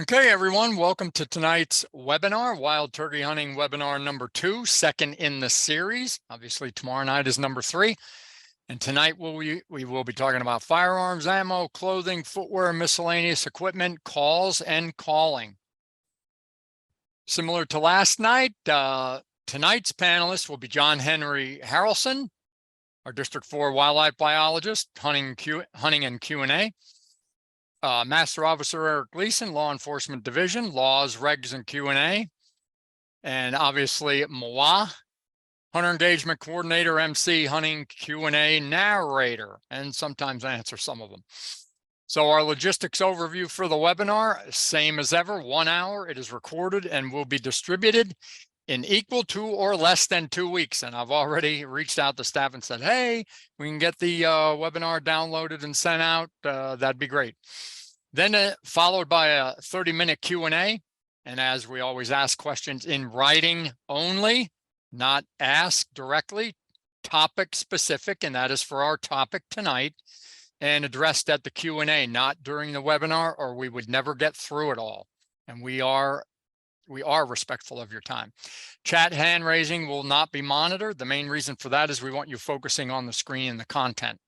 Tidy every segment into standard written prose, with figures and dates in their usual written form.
Okay, everyone, welcome to tonight's webinar, Wild Turkey Hunting webinar number 2, second in the series. Obviously, tomorrow night is number 3. And tonight we will be talking about firearms, ammo, clothing, footwear, miscellaneous equipment, calls, and calling. Similar to last night, tonight's panelist will be John Henry Harrelson, our District 4 wildlife biologist, hunting and Q&A. Master Officer Eric Gleason, Law Enforcement Division, Laws, Regs, and Q&A. And obviously, Mwa, Hunter Engagement Coordinator, MC, Hunting Q&A Narrator, and sometimes I answer some of them. So our logistics overview for the webinar, same as ever, 1 hour. It is recorded and will be distributed in equal to or less than 2 weeks. And I've already reached out to staff and said, hey, we can get the webinar downloaded and sent out. That'd be great. Then followed by a 30-minute Q&A. And as we always ask questions in writing only, not asked directly, topic specific, and that is for our topic tonight, and addressed at the Q&A, not during the webinar, or we would never get through it all. And we are respectful of your time. Chat hand raising will not be monitored. The main reason for that is we want you focusing on the screen and the content.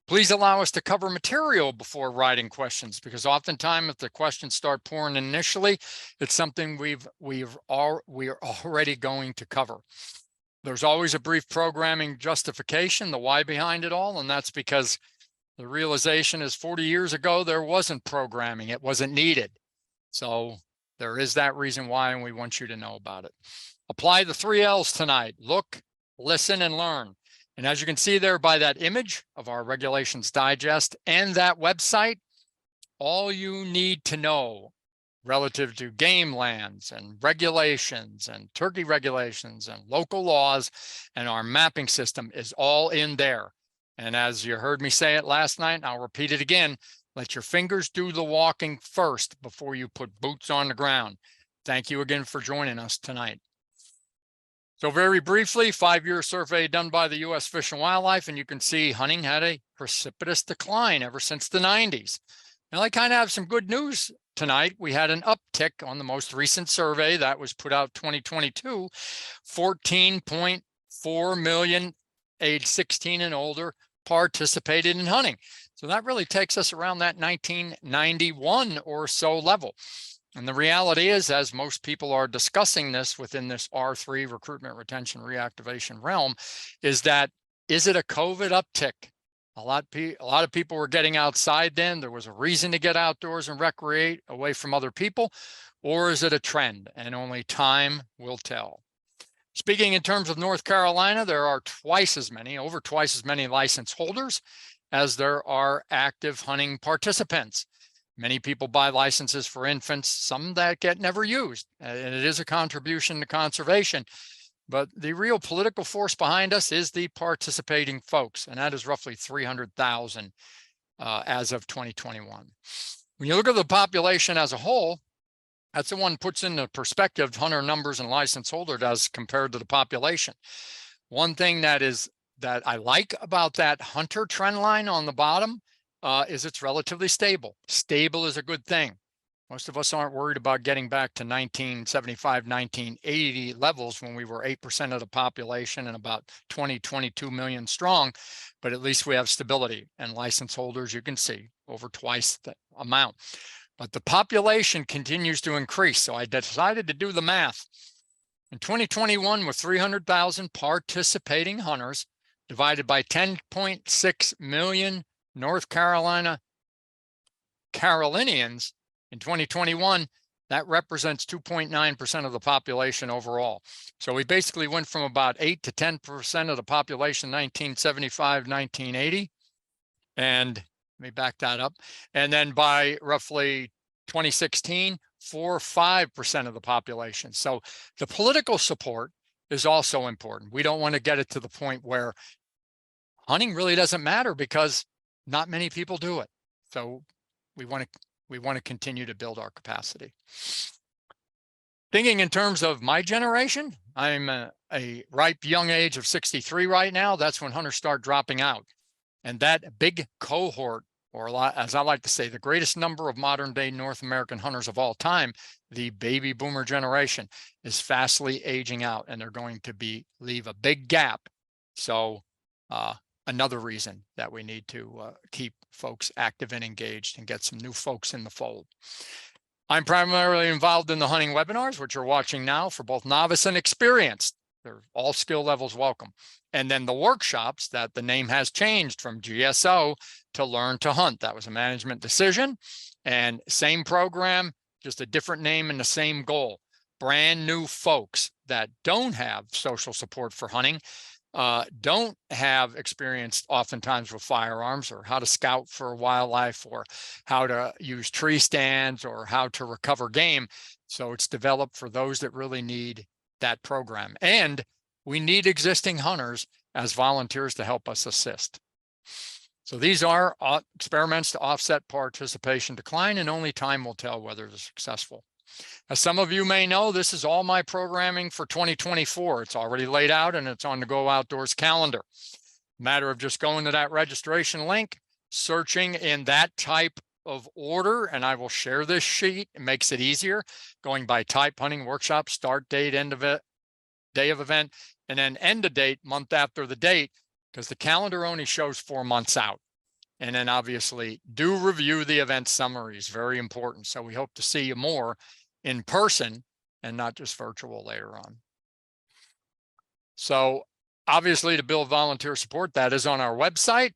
Please allow us to cover material before writing questions, because oftentimes if the questions start pouring initially, it's something we are already going to cover. There's always a brief programming justification, the why behind it all, and that's because the realization is 40 years ago, there wasn't programming. It wasn't needed. So there is that reason why, and we want you to know about it. Apply the 3 L's tonight: look, listen, and learn. And as you can see there by that image of our Regulations Digest and that website, all you need to know relative to game lands and regulations and turkey regulations and local laws and our mapping system is all in there. And as you heard me say it last night, and I'll repeat it again, let your fingers do the walking first before you put boots on the ground. Thank you again for joining us tonight. So very briefly, 5-year survey done by the U.S. Fish and Wildlife, and you can see hunting had a precipitous decline ever since the 90s. Now, I kind of have some good news tonight. We had an uptick on the most recent survey that was put out 2022, 14.4 million age 16 and older participated in hunting. So that really takes us around that 1991 or so level. And the reality is, as most people are discussing this within this R3 recruitment, retention, reactivation realm, is it a COVID uptick? A lot of people were getting outside then. There was a reason to get outdoors and recreate away from other people, or is it a trend? And only time will tell. Speaking in terms of North Carolina, there are over twice as many license holders as there are active hunting participants. Many people buy licenses for infants, some that get never used, and it is a contribution to conservation. But the real political force behind us is the participating folks, and that is roughly 300,000 as of 2021. When you look at the population as a whole, that's the one puts into perspective hunter numbers and license holders as compared to the population. One thing that I like about that hunter trend line on the bottom is it's relatively stable. Stable is a good thing. Most of us aren't worried about getting back to 1975, 1980 levels when we were 8% of the population and about 22 million strong, but at least we have stability, and license holders, you can see, over twice the amount. But the population continues to increase, so I decided to do the math. In 2021, with 300,000 participating hunters, divided by 10.6 million North Carolinians in 2021, that represents 2.9% of the population overall. So we basically went from about 8 to 10% of the population 1975, 1980. And let me back that up. And then by roughly 2016, 4 or 5% of the population. So the political support is also important. We don't want to get it to the point where hunting really doesn't matter because not many people do it. So we want to continue to build our capacity. Thinking in terms of my generation, I'm a ripe young age of 63 right now. That's when hunters start dropping out. And that big cohort or as I like to say, the greatest number of modern day North American hunters of all time, the baby boomer generation, is fastly aging out, and they're going to leave a big gap. So another reason that we need to keep folks active and engaged and get some new folks in the fold. I'm primarily involved in the hunting webinars, which you're watching now, for both novice and experienced. They're all skill levels welcome. And then the workshops that the name has changed from GSO to Learn to Hunt. That was a management decision, and same program, just a different name and the same goal. Brand new folks that don't have social support for hunting, don't have experience oftentimes with firearms, or how to scout for wildlife, or how to use tree stands, or how to recover game. So it's developed for those that really need that program. And we need existing hunters as volunteers to help us assist. So these are experiments to offset participation decline, and only time will tell whether they're successful. As some of you may know, this is all my programming for 2024. It's already laid out, and it's on the Go Outdoors calendar. Matter of just going to that registration link, searching in that type of order, and I will share this sheet. It makes it easier, going by type: hunting workshop, start date, end of it, day of event, and then end of date, month after the date, because the calendar only shows 4 months out. And then obviously do review the event summaries, very important. So we hope to see you more in person and not just virtual later on. So obviously, to build volunteer support, that is on our website.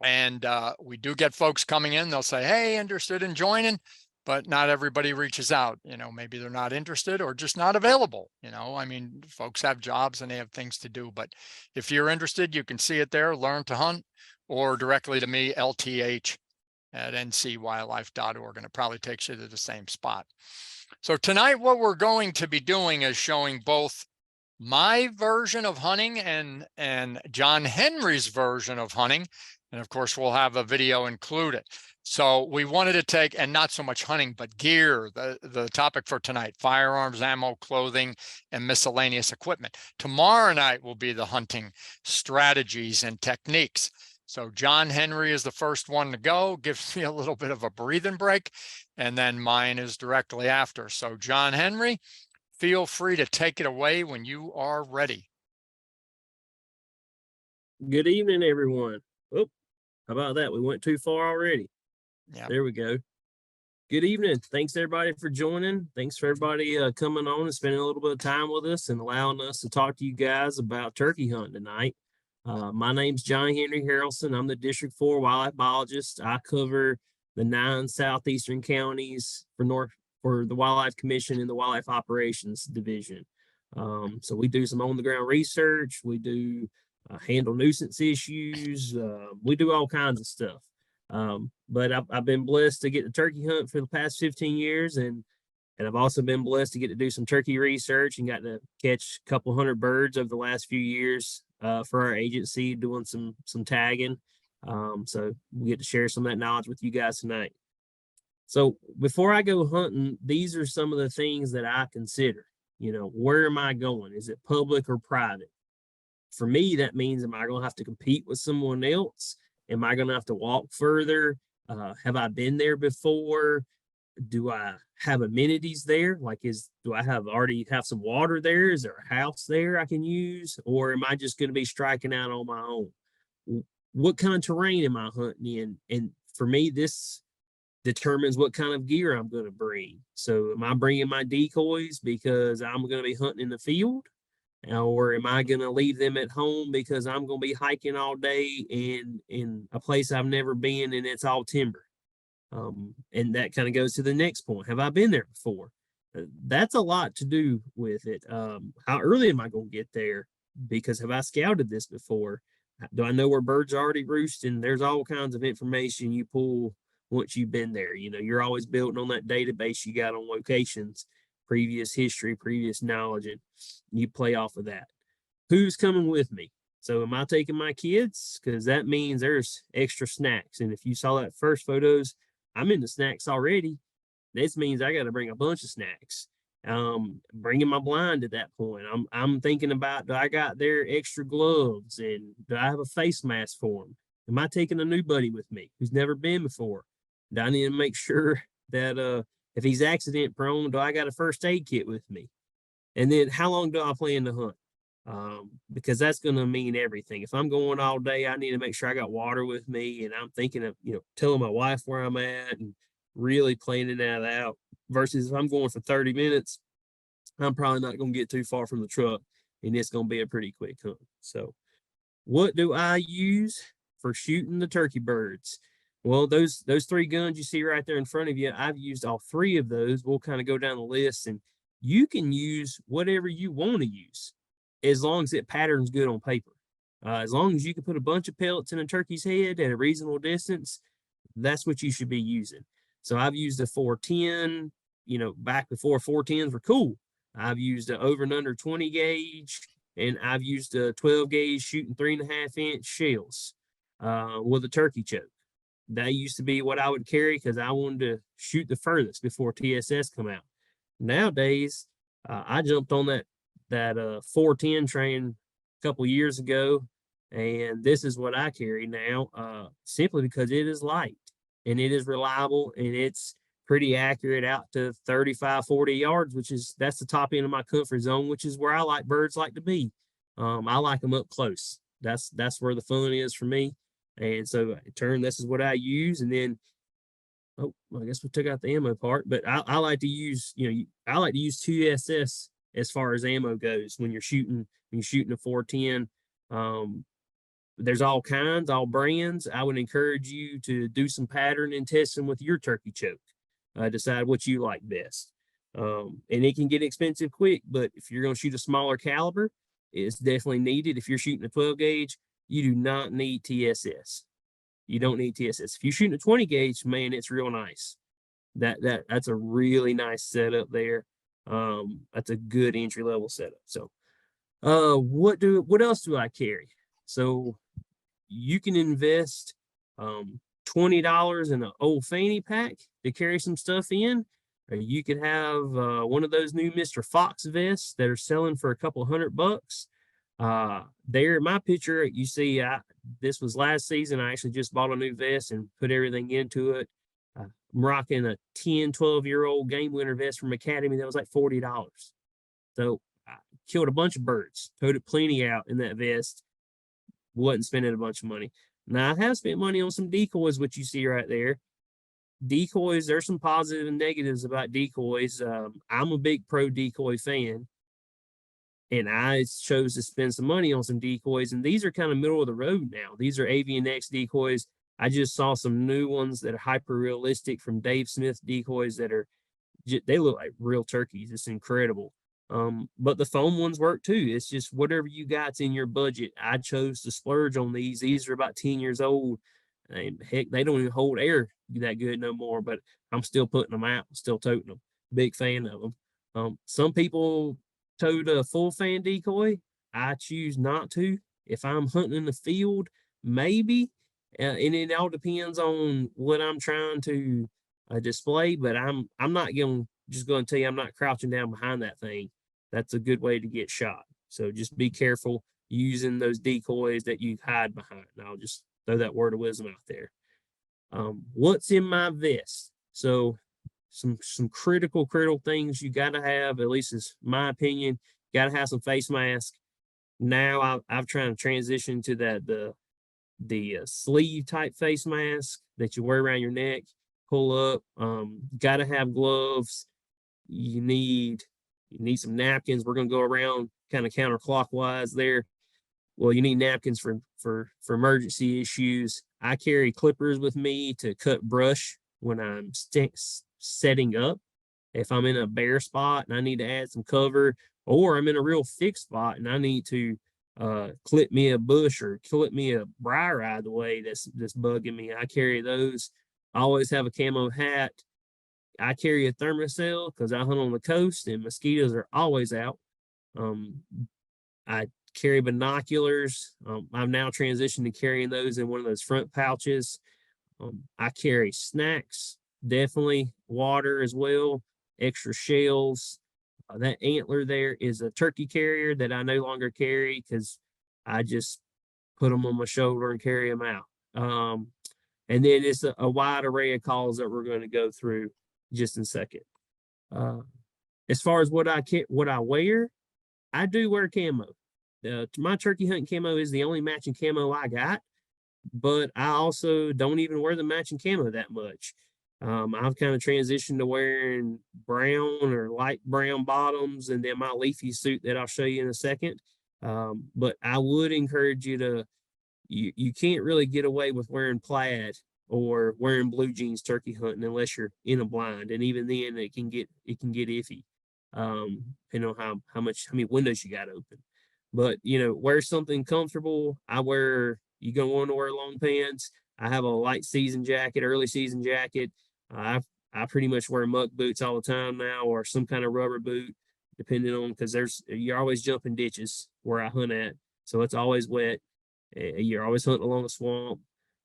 And we do get folks coming in, they'll say, hey, interested in joining, but not everybody reaches out. You know, maybe they're not interested or just not available. You know, I mean, folks have jobs and they have things to do, but if you're interested, you can see it there, Learn to Hunt, or directly to me, lth@ncwildlife.org, and it probably takes you to the same spot. So tonight, what we're going to be doing is showing both my version of hunting and John Henry's version of hunting. And of course, we'll have a video included. So we wanted to take, and not so much hunting, but gear, the topic for tonight: firearms, ammo, clothing, and miscellaneous equipment. Tomorrow night will be the hunting strategies and techniques. So John Henry is the first one to go, gives me a little bit of a breathing break, and then mine is directly after. So John Henry, feel free to take it away when you are ready. Good evening, everyone. Oh, how about that? We went too far already. Yeah. There we go. Good evening. Thanks everybody for joining. Thanks for everybody coming on and spending a little bit of time with us and allowing us to talk to you guys about turkey hunting tonight. My name's John Henry Harrelson. I'm the District 4 wildlife biologist. I cover the 9 southeastern counties for the Wildlife Commission and the Wildlife Operations Division. So we do some on-the-ground research. We do handle nuisance issues. We do all kinds of stuff. But I've been blessed to get to turkey hunt for the past 15 years, and I've also been blessed to get to do some turkey research and got to catch a couple hundred birds over the last few years for our agency, doing some tagging. So we get to share some of that knowledge with you guys tonight. So before I go hunting, these are some of the things that I consider. You know, where am I going? Is it public or private? For me, that means, am I going to have to compete with someone else? Am I going to have to walk further? Have I been there before? Do I have amenities there? Like, do I already have some water there? Is there a house there I can use? Or am I just going to be striking out on my own? What kind of terrain am I hunting in? And for me, this determines what kind of gear I'm going to bring. So am I bringing my decoys because I'm going to be hunting in the field? Or am I going to leave them at home because I'm going to be hiking all day in a place I've never been and it's all timber? And that kind of goes to the next point. Have I been there before? That's a lot to do with it. How early am I going to get there? Because have I scouted this before? Do I know where birds are already roosting? There's all kinds of information you pull once you've been there. You know, you're always building on that database you got on locations, previous history, previous knowledge, and you play off of that. Who's coming with me? So am I taking my kids? Because that means there's extra snacks. And if you saw that first photos, I'm in the snacks already. This means I got to bring a bunch of snacks. Bringing my blind at that point. I'm thinking about, do I got their extra gloves, and do I have a face mask for them? Am I taking a new buddy with me who's never been before? Do I need to make sure that if he's accident prone, do I got a first aid kit with me? And then how long do I plan to hunt? Because that's going to mean everything. If I'm going all day, I need to make sure I got water with me, and I'm thinking of, telling my wife where I'm at and really planning that out. Versus if I'm going for 30 minutes, I'm probably not going to get too far from the truck, and it's going to be a pretty quick hunt. So, what do I use for shooting the turkey birds? Well, those three guns you see right there in front of you, I've used all three of those. We'll kind of go down the list, and you can use whatever you want to use as long as it patterns good on paper. As long as you can put a bunch of pellets in a turkey's head at a reasonable distance, that's what you should be using. So I've used a 410, back before 410s were cool. I've used an over and under 20 gauge, and I've used a 12 gauge shooting 3.5-inch shells with a turkey choke. That used to be what I would carry because I wanted to shoot the furthest before TSS come out. Nowadays, I jumped on that 410 train a couple years ago, and this is what I carry now, simply because it is light and it is reliable and it's pretty accurate out to 35, 40 yards, that's the top end of my comfort zone, which is where I like birds like to be. I like them up close. That's where the fun is for me. And so in turn, this is what I use. And then, I guess we took out the ammo part, but I like to use, I like to use 2SS as far as ammo goes when you're shooting a 410. There's all kinds, all brands. I would encourage you to do some pattern and testing with your turkey choke. Decide what you like best. And it can get expensive quick, but if you're going to shoot a smaller caliber, it's definitely needed. If you're shooting a 12 gauge, you do not need TSS. You don't need TSS. If you're shooting a 20 gauge, man, it's real nice. That's a really nice setup there. That's a good entry level setup. So, what else do I carry? So you can invest $20 in an old fanny pack to carry some stuff in. Or you could have one of those new Mr. Fox vests that are selling for a couple $100. There in my picture, you see, this was last season. I actually just bought a new vest and put everything into it. I'm rocking a 10, 12-year-old game winner vest from Academy that was like $40. So I killed a bunch of birds, towed it plenty out in that vest. Wasn't spending a bunch of money. Now, I have spent money on some decoys, which you see right there. Decoys, there's some positive and negatives about decoys. I'm a big pro decoy fan, and I chose to spend some money on some decoys, and these are kind of middle of the road now. These are Avian X decoys. I just saw some new ones that are hyper realistic from Dave Smith decoys that are, they look like real turkeys. It's incredible. But the foam ones work too. It's just whatever you got's in your budget. I chose to splurge on these. These are about 10 years old. And heck, they don't even hold air that good no more, but I'm still putting them out, still toting them. Big fan of them. Some people tote a full fan decoy. I choose not to. If I'm hunting in the field, maybe, and it all depends on what I'm trying to display. But I'm not just going to tell you I'm not crouching down behind that thing. That's a good way to get shot. So just be careful using those decoys that you hide behind. And I'll just throw that word of wisdom out there. What's in my vest? So some critical things you got to have, at least is my opinion. Got to have some face mask. Now I've tried to transition to the sleeve type face mask that you wear around your neck, pull up. Got to have gloves. You need some napkins. We're going to go around kind of counterclockwise there. Well, you need napkins for emergency issues. I carry clippers with me to cut brush when I'm setting up. If I'm in a bare spot and I need to add some cover, or I'm in a real thick spot and I need to clip me a bush or clip me a briar out of the way that's bugging me, I carry those. I always have a camo hat. I carry a thermocell because I hunt on the coast and mosquitoes are always out. I carry binoculars. I've now transitioned to carrying those in one of those front pouches. I carry snacks, definitely water as well, extra shells. That antler there is a turkey carrier that I no longer carry because I just put them on my shoulder and carry them out. And then it's a wide array of calls that we're going to go through just in a second. As far as what I wear, I do wear camo. My turkey hunting camo is the only matching camo I got, but I also don't even wear the matching camo that much. I've kind of transitioned to wearing brown or light brown bottoms and then my leafy suit that I'll show you in a second. But I would encourage you to, you can't really get away with wearing plaid or wearing blue jeans turkey hunting unless you're in a blind. And even then it can get iffy. Depending on how many windows you got open. But wear something comfortable. You gonna want to wear long pants. I have a light season jacket, early season jacket. I pretty much wear muck boots all the time now, or some kind of rubber boot, depending on, because you're always jumping ditches where I hunt at, so it's always wet. You're always hunting along a swamp,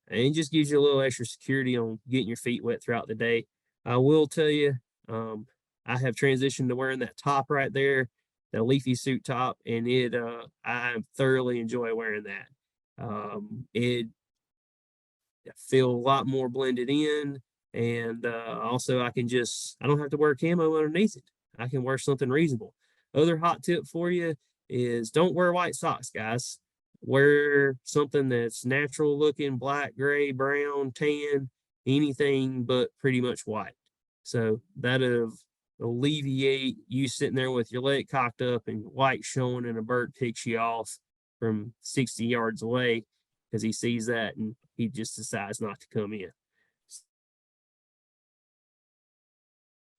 and it just gives you a little extra security on getting your feet wet throughout the day. I will tell you, I have transitioned to wearing that top right there, the leafy suit top, and I thoroughly enjoy wearing that. It feel a lot more blended in, and also I don't have to wear camo underneath it. I can wear something reasonable. Other hot tip for you is don't wear white socks, guys. Wear something that's natural looking, black, gray, brown, tan, anything but pretty much white. So that'll alleviate you sitting there with your leg cocked up and white showing and a bird picks you off from 60 yards away because he sees that and he just decides not to come in.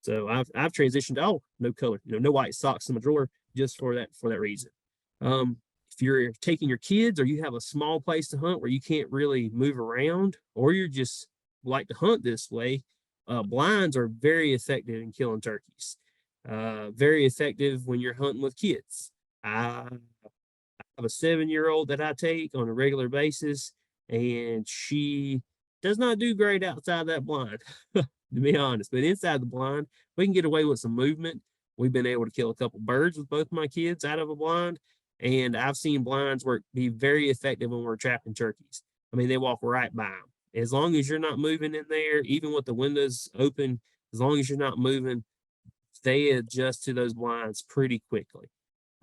So I've transitioned to, no color, no white socks in my drawer just for that reason. If you're taking your kids or you have a small place to hunt where you can't really move around, or you're just like to hunt this way, blinds are very effective in killing turkeys. Very effective when you're hunting with kids. I have a 7-year-old that I take on a regular basis, and she does not do great outside that blind, to be honest. But inside the blind, we can get away with some movement. We've been able to kill a couple birds with both my kids out of a blind, and I've seen blinds be very effective when we're trapping turkeys. I mean, they walk right by them. As long as you're not moving in there, even with the windows open, as long as you're not moving, they adjust to those blinds pretty quickly.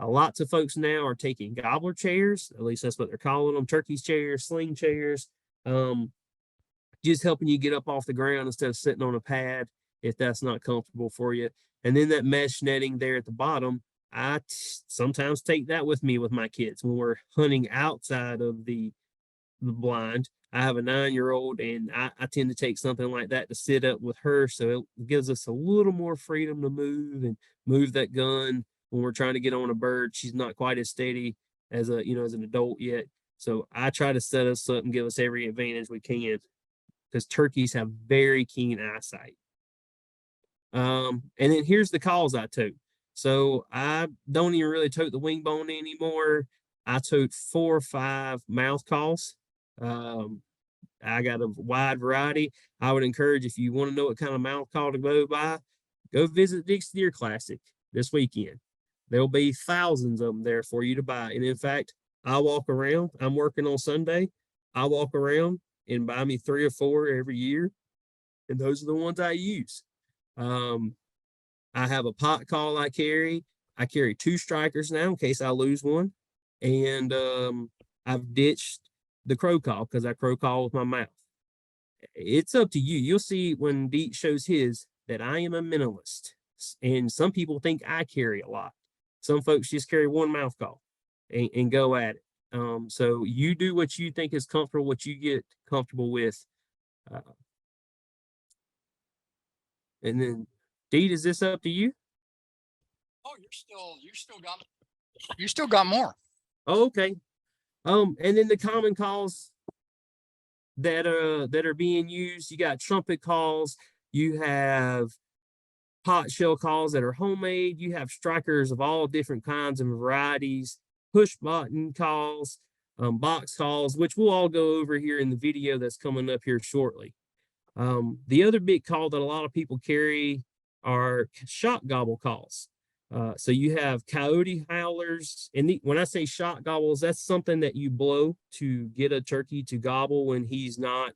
Lots of folks now are taking gobbler chairs, at least that's what they're calling them, turkey's chairs, sling chairs, just helping you get up off the ground instead of sitting on a pad if that's not comfortable for you. And then that mesh netting there at the bottom, I sometimes take that with me with my kids when we're hunting outside of the blind. I have a 9-year-old, and I tend to take something like that to sit up with her, so it gives us a little more freedom to move that gun when we're trying to get on a bird. She's not quite as steady as an adult yet, so I try to set us up and give us every advantage we can, because turkeys have very keen eyesight. And then here's the calls I tote. So I don't even really tote the wing bone anymore. I tote 4 or 5 mouth calls. I got a wide variety. I would encourage, if you want to know what kind of mouth call to go by, go visit Dixie Deer Classic this weekend. There'll be thousands of them there for you to buy. And in fact, I walk around, I'm working on Sunday. I walk around and buy me 3 or 4 every year. And those are the ones I use. I have a pot call I carry. I carry 2 strikers now in case I lose one. And I've ditched the crow call because I crow call with my mouth. It's up to you. You'll see when Deet shows his that I am a minimalist. And some people think I carry a lot. Some folks just carry 1 mouth call and go at it. So you do what you think is comfortable, what you get comfortable with. And then, Deet, is this up to you? Oh, you still got more. Oh, okay. And then the common calls that are being used, you got trumpet calls, you have pot shell calls that are homemade, you have strikers of all different kinds and varieties, push button calls, box calls, which we'll all go over here in the video that's coming up here shortly. The other big call that a lot of people carry are shot gobble calls. So you have coyote howlers, and when I say shot gobbles, that's something that you blow to get a turkey to gobble when he's not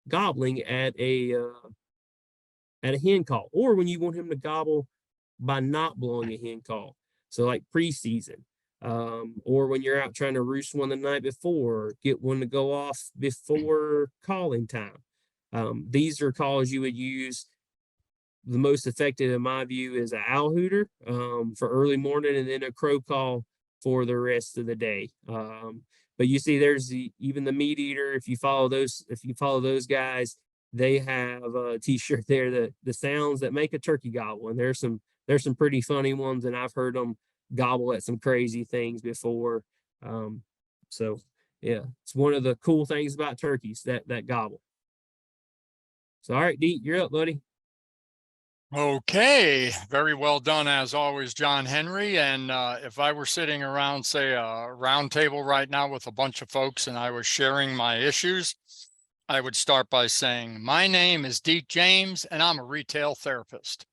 gobbling at a hen call, or when you want him to gobble by not blowing a hen call. So like preseason, or when you're out trying to roost one the night before, get one to go off before calling time. These are calls you would use. The most effective, in my view, is an owl hooter for early morning, and then a crow call for the rest of the day. But you see, there's even the meat eater. If you follow those guys, they have a T-shirt there. The sounds that make a turkey gobble, and there's some pretty funny ones, and I've heard them gobble at some crazy things before. So yeah, it's one of the cool things about turkeys that gobble. So all right, Dee, you're up, buddy. Okay, very well done as always, John Henry. And if I were sitting around, say, a round table right now with a bunch of folks and I was sharing my issues, I would start by saying, my name is Deke James and I'm a retail therapist.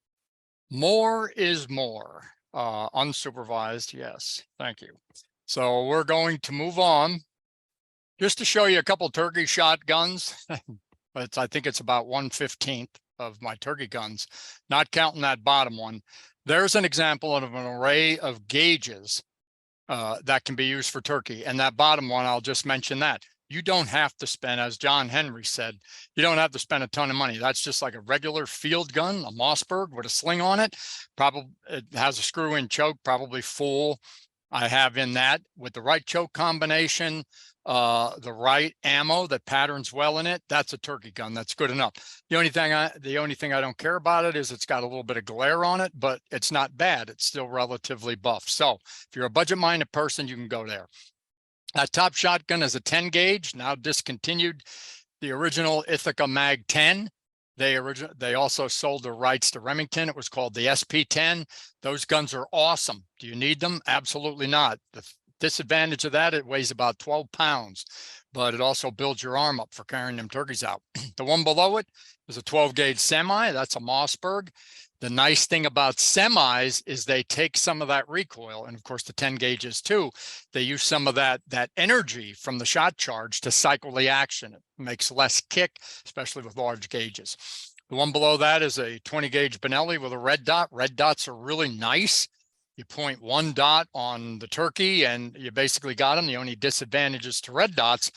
More is more. Unsupervised, yes, thank you. So we're going to move on just to show you a couple turkey shotguns. But I think it's about 1/15 of my turkey guns, not counting that bottom one. There's an example of an array of gauges that can be used for turkey. And that bottom one, I'll just mention that. You don't have to spend, as John Henry said, you don't have to spend a ton of money. That's just like a regular field gun, a Mossberg with a sling on it. Probably it has a screw-in choke, probably full. I have in that with the right choke combination, the right ammo that patterns well in it. That's a turkey gun. That's good enough. The only thing I don't care about it is it's got a little bit of glare on it, but it's not bad. It's still relatively buff. So if you're a budget-minded person, you can go there. That top shotgun is a 10 gauge, now discontinued. The original Ithaca Mag 10. They also sold the rights to Remington. It was called the SP10. Those guns are awesome. Do you need them? Absolutely not. The disadvantage of that, it weighs about 12 pounds, but it also builds your arm up for carrying them turkeys out. The one below it is a 12 gauge semi. That's a Mossberg. The nice thing about semis is they take some of that recoil, and of course the 10 gauges too. They use some of that energy from the shot charge to cycle the action. It makes less kick, especially with large gauges. The one below that is a 20 gauge Benelli with a red dot. Red dots are really nice. You point one dot on the turkey and you basically got them. The only disadvantages to red dots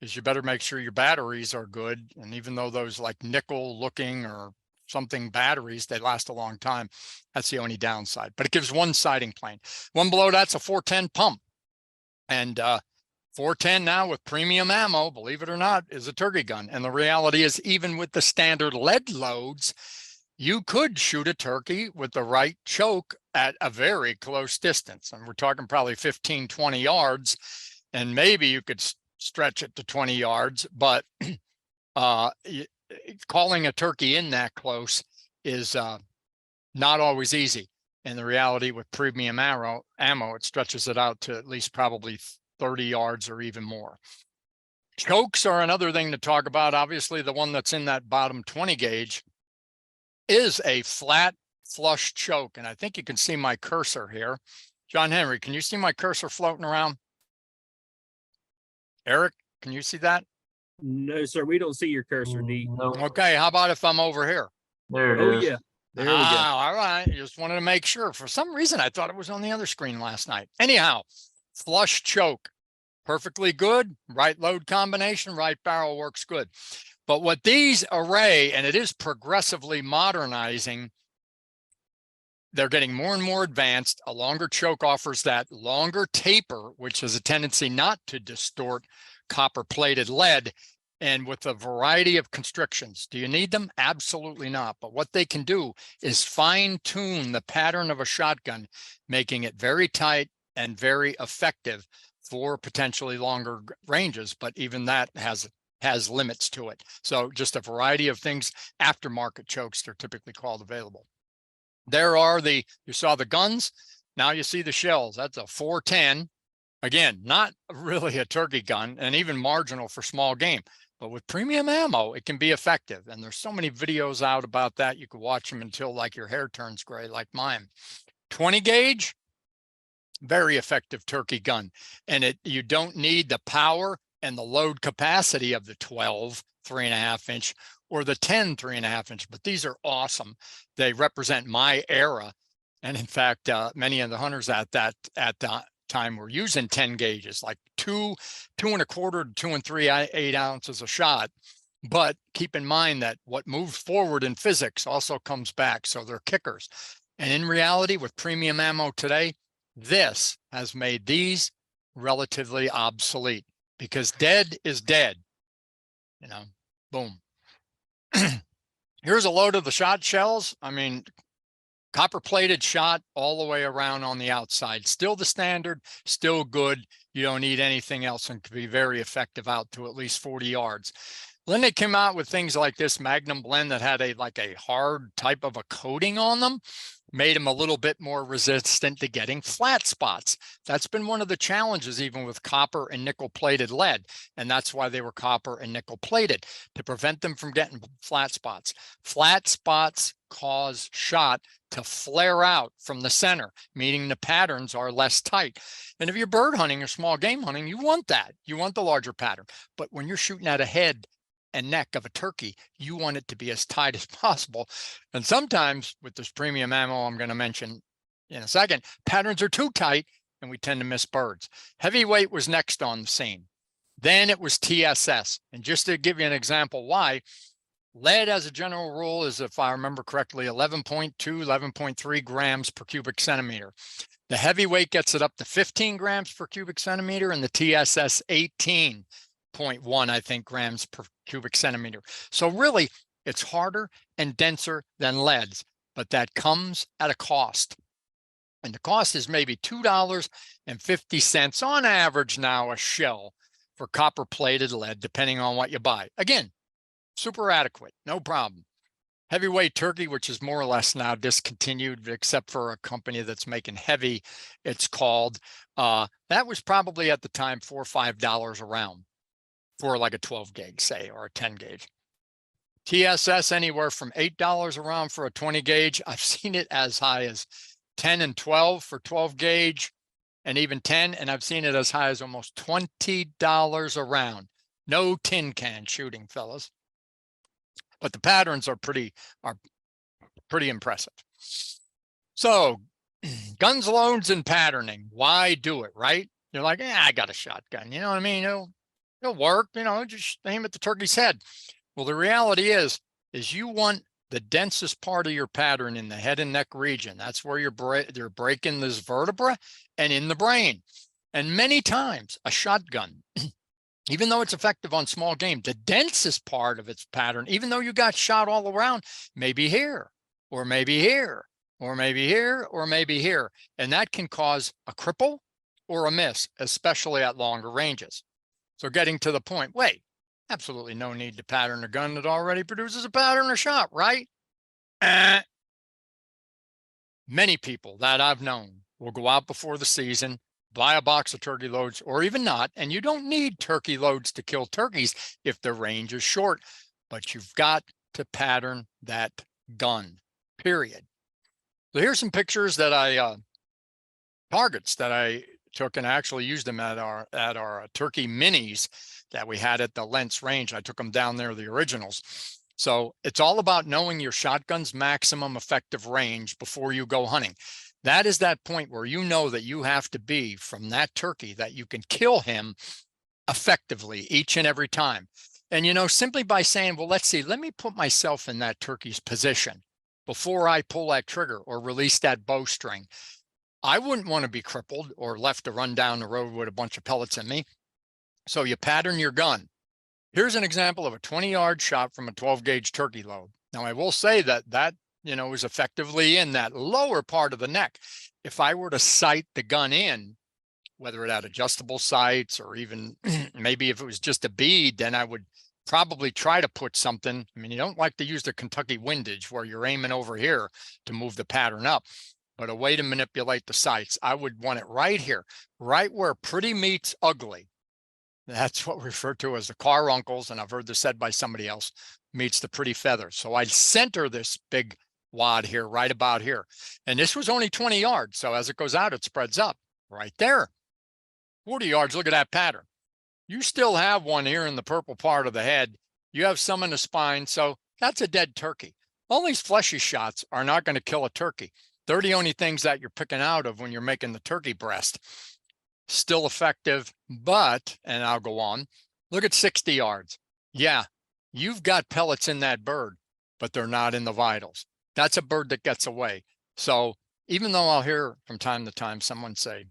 is you better make sure your batteries are good. And even though those like nickel looking or something batteries, they last a long time. That's the only downside, but it gives one sighting plane. One below that's a 410 pump. And 410 now with premium ammo, believe it or not, is a turkey gun. And the reality is, even with the standard lead loads, you could shoot a turkey with the right choke at a very close distance. And we're talking probably 15, 20 yards, and maybe you could stretch it to 20 yards, but calling a turkey in that close is not always easy. And the reality with premium ammo, it stretches it out to at least probably 30 yards or even more. Chokes are another thing to talk about. Obviously, the one that's in that bottom 20 gauge is a flat flush choke. And I think you can see my cursor here. John Henry, can you see my cursor floating around? Eric, can you see that? No, sir, we don't see your cursor, D. No. Okay, how about if I'm over here? There it Oh is. yeah, there we go. All right, just wanted to make sure. For some reason, I thought it was on the other screen last night. Anyhow, flush choke, perfectly good. Right load combination, right barrel works good. But what these array, and it is progressively modernizing, they're getting more and more advanced. A longer choke offers that longer taper, which has a tendency not to distort copper plated lead, and with a variety of constrictions. Do you need them? Absolutely not. But what they can do is fine tune the pattern of a shotgun, making it very tight and very effective for potentially longer ranges. But even that has limits to it. So just a variety of things. Aftermarket chokes, they're typically called, available. There are you saw the guns. Now you see the shells. That's a 410. Again, not really a turkey gun, and even marginal for small game. But with premium ammo, it can be effective. And there's so many videos out about that. You could watch them until like your hair turns gray, like mine. 20 gauge, very effective turkey gun. And you don't need the power and the load capacity of the 12 3.5 inch or the 10 3.5 inch, but these are awesome. They represent my era. And in fact, many of the hunters at that time were using 10 gauges, like 2 1/4 to 2 3/8 ounces a shot. But keep in mind that what moves forward in physics also comes back. So they're kickers. And in reality, with premium ammo today, this has made these relatively obsolete, because dead is dead. You know, boom. Here's a load of the shot shells. I mean, copper plated shot all the way around on the outside. Still the standard, still good. You don't need anything else, and can be very effective out to at least 40 yards. Then they came out with things like this Magnum blend that had a hard type of a coating on them, made them a little bit more resistant to getting flat spots. That's been one of the challenges even with copper and nickel plated lead. And that's why they were copper and nickel plated, to prevent them from getting flat spots. Flat spots cause shot to flare out from the center, meaning the patterns are less tight. And if you're bird hunting or small game hunting, you want that. You want the larger pattern. But when you're shooting at a head and neck of a turkey, you want it to be as tight as possible. And sometimes with this premium ammo I'm going to mention in a second, patterns are too tight and we tend to miss birds. Heavyweight was next on the scene. Then it was TSS. And just to give you an example why, lead as a general rule is, if I remember correctly, 11.2, 11.3 grams per cubic centimeter. The heavyweight gets it up to 15 grams per cubic centimeter, and the TSS 18.1, I think, grams per cubic centimeter. So really, it's harder and denser than leads, but that comes at a cost. And the cost is maybe $2.50 on average now a shell for copper plated lead, depending on what you buy. Again, super adequate, no problem. Heavyweight turkey, which is more or less now discontinued, except for a company that's making heavy, it's called, that was probably at the time $4 or $5 a round for like a 12 gauge, say, or a 10 gauge. TSS anywhere from $8 a round for a 20 gauge. I've seen it as high as 10 and 12 for 12 gauge, and even 10, and I've seen it as high as almost $20 a round. No tin can shooting, fellas. But the patterns are pretty impressive. So guns, loads, and patterning. Why do it, right? You're like, I got a shotgun. You know what I mean? It'll work, just aim at the turkey's head. Well, the reality is you want the densest part of your pattern in the head and neck region. That's where you're breaking this vertebra and in the brain. And many times a shotgun, even though it's effective on small game, the densest part of its pattern, even though you got shot all around, maybe here, or maybe here, or maybe here, or maybe here. And that can cause a cripple or a miss, especially at longer ranges. So getting to the point, wait, absolutely no need to pattern a gun that already produces a pattern or shot, right? Many people that I've known will go out before the season, buy a box of turkey loads, or even not, and you don't need turkey loads to kill turkeys if the range is short, but you've got to pattern that gun, period. So here's some pictures that targets that I took and actually used them at our turkey minis that we had at the Lentz range. I took them down there, the originals. So it's all about knowing your shotgun's maximum effective range before you go hunting. That is that point where you know that you have to be from that turkey, that you can kill him effectively each and every time. And, simply by saying, well, let's see, let me put myself in that turkey's position before I pull that trigger or release that bowstring. I wouldn't want to be crippled or left to run down the road with a bunch of pellets in me. So you pattern your gun. Here's an example of a 20-yard shot from a 12 gauge turkey load. Now, I will say that is effectively in that lower part of the neck. If I were to sight the gun in, whether it had adjustable sights or even maybe if it was just a bead, then I would probably try to put something. I mean, you don't like to use the Kentucky windage where you're aiming over here to move the pattern up, but a way to manipulate the sights, I would want it right here, right where pretty meets ugly. That's what we refer to as the caruncles, and I've heard this said by somebody else, meets the pretty feathers. So I'd center this big wad here, right about here. And this was only 20 yards. So as it goes out, it spreads up right there. 40 yards, look at that pattern. You still have one here in the purple part of the head. You have some in the spine. So that's a dead turkey. All these fleshy shots are not going to kill a turkey. They're the only things that you're picking out of when you're making the turkey breast. Still effective, but, and I'll go on, look at 60 yards. Yeah, you've got pellets in that bird, but they're not in the vitals. That's a bird that gets away. So even though I'll hear from time to time someone say,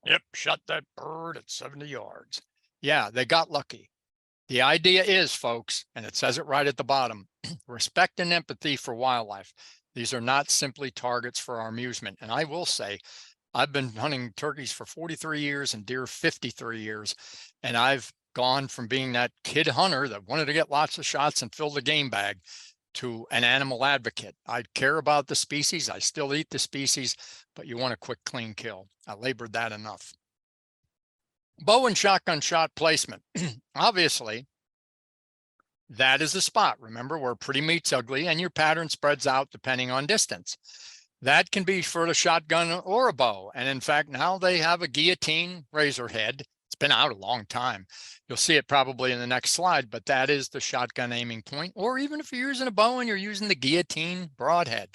yep, shot that bird at 70 yards. Yeah, they got lucky. The idea is, folks, and it says it right at the bottom, respect and empathy for wildlife. These are not simply targets for our amusement. And I will say, I've been hunting turkeys for 43 years and deer 53 years. And I've gone from being that kid hunter that wanted to get lots of shots and fill the game bag to an animal advocate. I care about the species. I still eat the species, but you want a quick, clean kill. I labored that enough. Bow and shotgun shot placement. Obviously, that is the spot. Remember, where pretty meets ugly and your pattern spreads out depending on distance. That can be for the shotgun or a bow. And in fact, now they have a guillotine razor head. It's been out a long time. You'll see it probably in the next slide, but that is the shotgun aiming point. Or even if you're using a bow and you're using the guillotine broadhead,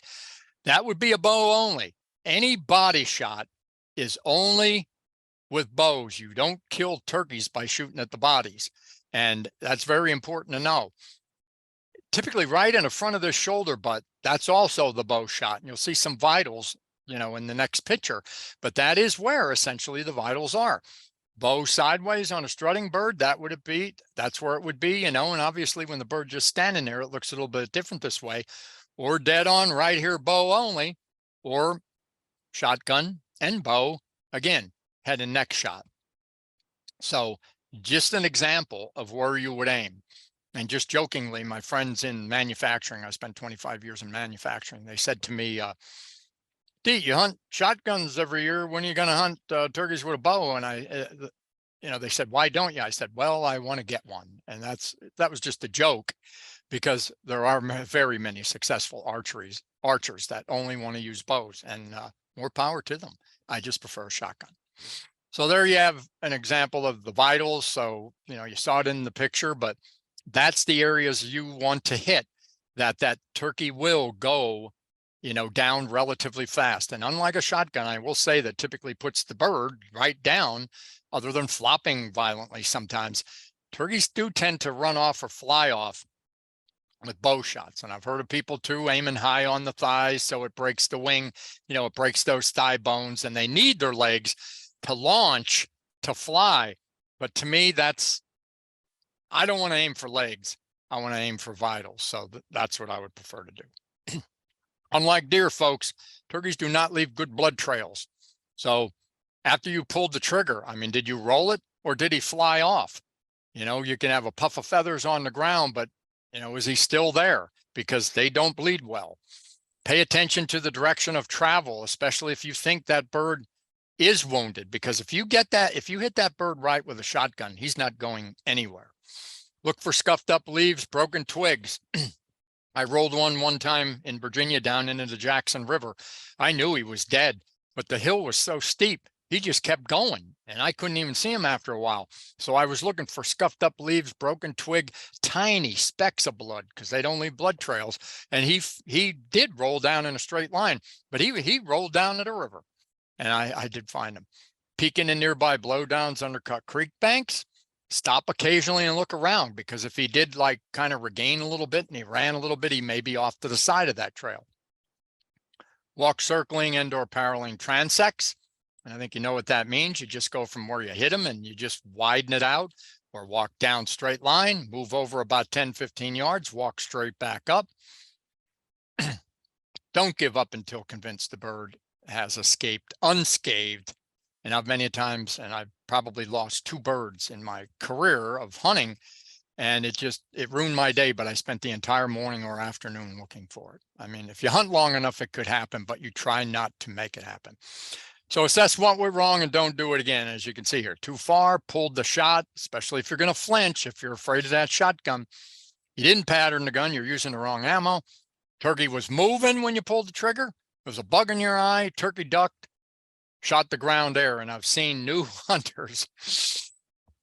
that would be a bow only. Any body shot is only with bows. You don't kill turkeys by shooting at the bodies. And that's very important to know. Typically right in the front of the shoulder butt, that's also the bow shot. And you'll see some vitals, you know, in the next picture, but that is where essentially the vitals are. Bow sideways on a strutting bird, that's where it would be, you know, and obviously when the bird's just standing there, it looks a little bit different this way, or dead on right here, bow only, or shotgun and bow, again, head and neck shot. So just an example of where you would aim. And just jokingly, my friends in manufacturing, I spent 25 years in manufacturing, they said to me, D, you hunt shotguns every year. When are you going to hunt turkeys with a bow? And they said, why don't you? I said, well, I want to get one. And that was just a joke, because there are very many successful archers that only want to use bows, and more power to them. I just prefer a shotgun. So there you have an example of the vitals. So, you know, you saw it in the picture, but that's the areas you want to hit that turkey will go, you know, down relatively fast. And unlike a shotgun, I will say that typically puts the bird right down, other than flopping violently sometimes. Turkeys do tend to run off or fly off with bow shots. And I've heard of people too aiming high on the thighs, so it breaks the wing, you know, it breaks those thigh bones, and they need their legs to launch, to fly. But to me, I don't want to aim for legs. I want to aim for vitals. So that's what I would prefer to do. Unlike deer, folks, turkeys do not leave good blood trails. So after you pulled the trigger, I mean, did you roll it or did he fly off? You know, you can have a puff of feathers on the ground, but, you know, is he still there? Because they don't bleed well. Pay attention to the direction of travel, especially if you think that bird is wounded, because if you hit that bird right with a shotgun, he's not going anywhere. Look for scuffed up leaves, broken twigs. I rolled one time in Virginia down into the Jackson River. I knew he was dead, but the hill was so steep, he just kept going, and I couldn't even see him after a while. So I was looking for scuffed up leaves, broken twig, tiny specks of blood, because they don't leave blood trails. And he did roll down in a straight line, but he rolled down to the river, and I did find him. Peeking in nearby blowdowns, undercut creek banks. Stop occasionally and look around, because if he did like kind of regain a little bit and he ran a little bit, he may be off to the side of that trail. Walk circling and/or paralleling transects. And I think you know what that means. You just go from where you hit him and you just widen it out, or walk down straight line, move over about 10, 15 yards, walk straight back up. Don't give up until convinced the bird has escaped unscathed. And I've many times, and I've probably lost 2 birds in my career of hunting, and it ruined my day, but I spent the entire morning or afternoon looking for it. I mean, if you hunt long enough, it could happen, but you try not to make it happen. So assess what went wrong and don't do it again. As you can see here, too far, pulled the shot, especially if you're going to flinch, if you're afraid of that shotgun. You didn't pattern the gun, you're using the wrong ammo. Turkey was moving when you pulled the trigger. There was a bug in your eye, turkey ducked, shot the ground air. And I've seen new hunters,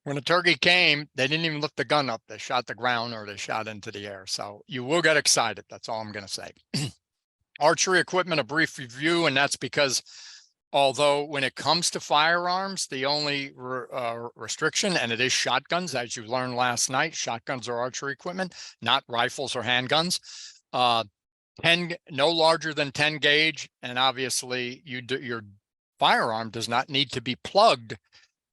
when a turkey came, they didn't even lift the gun up. They shot the ground or they shot into the air. So you will get excited. That's all I'm going to say. Archery equipment, a brief review, and that's because although when it comes to firearms, the only restriction, and it is shotguns, as you learned last night, shotguns are archery equipment, not rifles or handguns. 10, no larger than 10 gauge, and obviously your firearm does not need to be plugged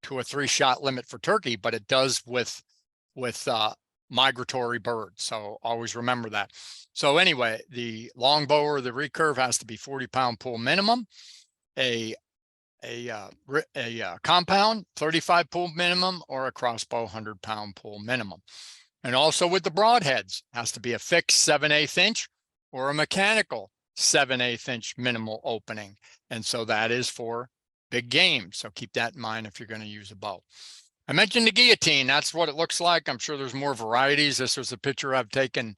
to a 3-shot limit for turkey, but it does with migratory birds. So always remember that. So anyway, the longbow or the recurve has to be 40-pound pull minimum. A compound 35 pull minimum, or a crossbow 100-pound pull minimum. And also with the broadheads, has to be a fixed 7/8 inch or a mechanical 7/8 inch minimal opening. And so that is for big game. So keep that in mind if you're going to use a bow. I mentioned the guillotine. That's what it looks like. I'm sure there's more varieties. This was a picture I've taken.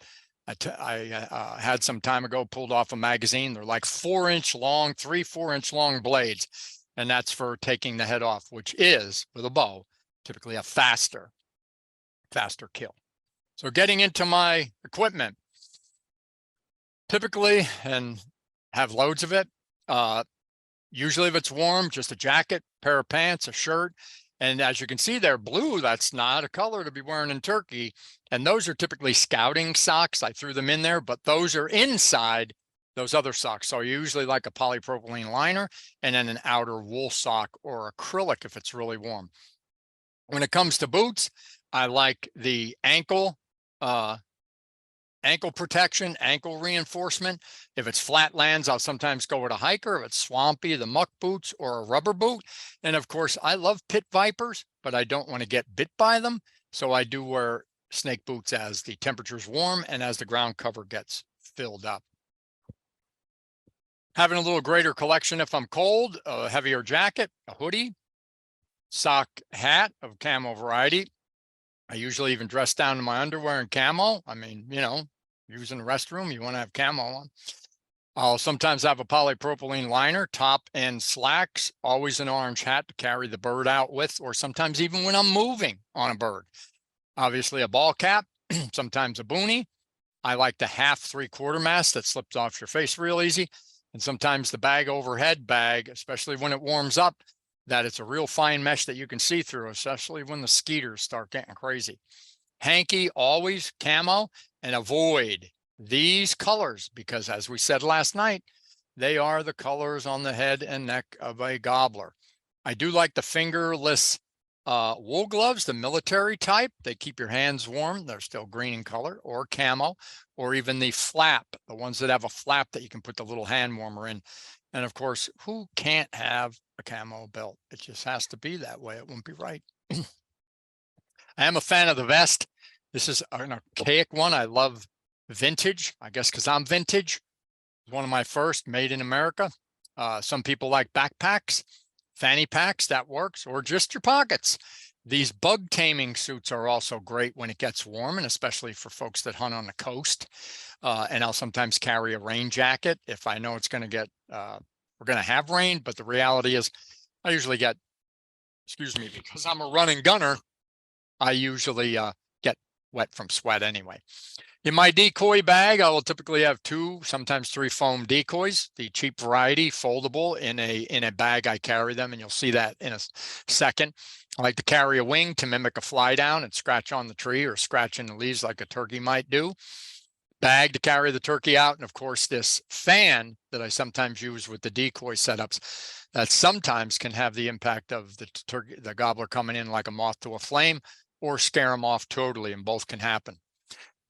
I had some time ago, pulled off a magazine. They're like 4-inch long, 3-4-inch long blades. And that's for taking the head off, which is, with a bow, typically a faster kill. So getting into my equipment, typically, and have loads of it. Usually if it's warm, just a jacket, pair of pants, a shirt. And as you can see there, blue, that's not a color to be wearing in turkey. And those are typically scouting socks. I threw them in there, but those are inside those other socks. So usually like a polypropylene liner and then an outer wool sock or acrylic if it's really warm. When it comes to boots, I like the ankle protection, ankle reinforcement. If it's flatlands, I'll sometimes go with a hiker. If it's swampy, the muck boots or a rubber boot. And of course, I love pit vipers, but I don't want to get bit by them. So I do wear snake boots as the temperature's warm and as the ground cover gets filled up. Having a little greater collection if I'm cold, a heavier jacket, a hoodie, sock hat of camo variety. I usually even dress down to my underwear in camo. I mean, you know, using the restroom, you want to have camo on. I'll sometimes have a polypropylene liner, top and slacks, always an orange hat to carry the bird out with, or sometimes even when I'm moving on a bird. Obviously a ball cap, sometimes a boonie. I like the half 3/4 mask that slips off your face real easy. And sometimes the bag overhead bag, especially when it warms up, that it's a real fine mesh that you can see through, especially when the skeeters start getting crazy. Hanky, always camo, and avoid these colors because, as we said last night, they are the colors on the head and neck of a gobbler. I do like the fingerless wool gloves, the military type. They keep your hands warm. They're still green in color, or camo, or even the flap, the ones that have a flap that you can put the little hand warmer in. And of course, who can't have a camo belt? It just has to be that way. It won't be right. I am a fan of the vest. This is an archaic one. I love vintage, I guess, because I'm vintage. One of my first, made in America. Some people like backpacks, fanny packs, that works, or just your pockets. These bug taming suits are also great when it gets warm, and especially for folks that hunt on the coast. And I'll sometimes carry a rain jacket if I know it's going to get, we're going to have rain, but the reality is I usually get, excuse me, because I'm a running gunner, I usually get wet from sweat anyway. In my decoy bag, I will typically have 2, sometimes 3 foam decoys, the cheap variety, foldable in a bag. I carry them, and you'll see that in a second. I like to carry a wing to mimic a fly down and scratch on the tree or scratch in the leaves like a turkey might do. Bag to carry the turkey out, and of course this fan that I sometimes use with the decoy setups that sometimes can have the impact of the gobbler coming in like a moth to a flame or scare them off totally, and both can happen.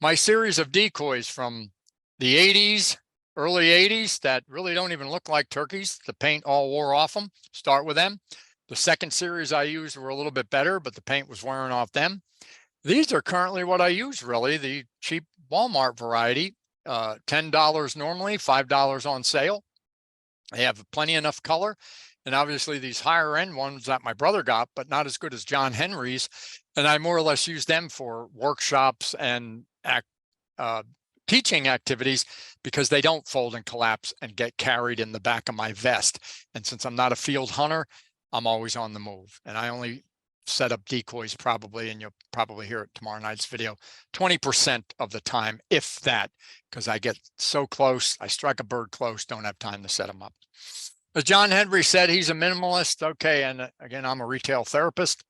My series of decoys from the 80s, early 80s that really don't even look like turkeys. The paint all wore off them. Start with them. The second series I used were a little bit better, but the paint was wearing off them. These are currently what I use, really, the cheap Walmart variety, $10 normally, $5 on sale. They have plenty enough color. And obviously these higher end ones that my brother got, but not as good as John Henry's. And I more or less use them for workshops and teaching activities because they don't fold and collapse and get carried in the back of my vest. And since I'm not a field hunter, I'm always on the move. And I only set up decoys probably, and you'll probably hear it tomorrow night's video, 20% of the time, if that, because I get so close, I strike a bird close, don't have time to set them up. As John Henry said, he's a minimalist. Okay, and again, I'm a retail therapist.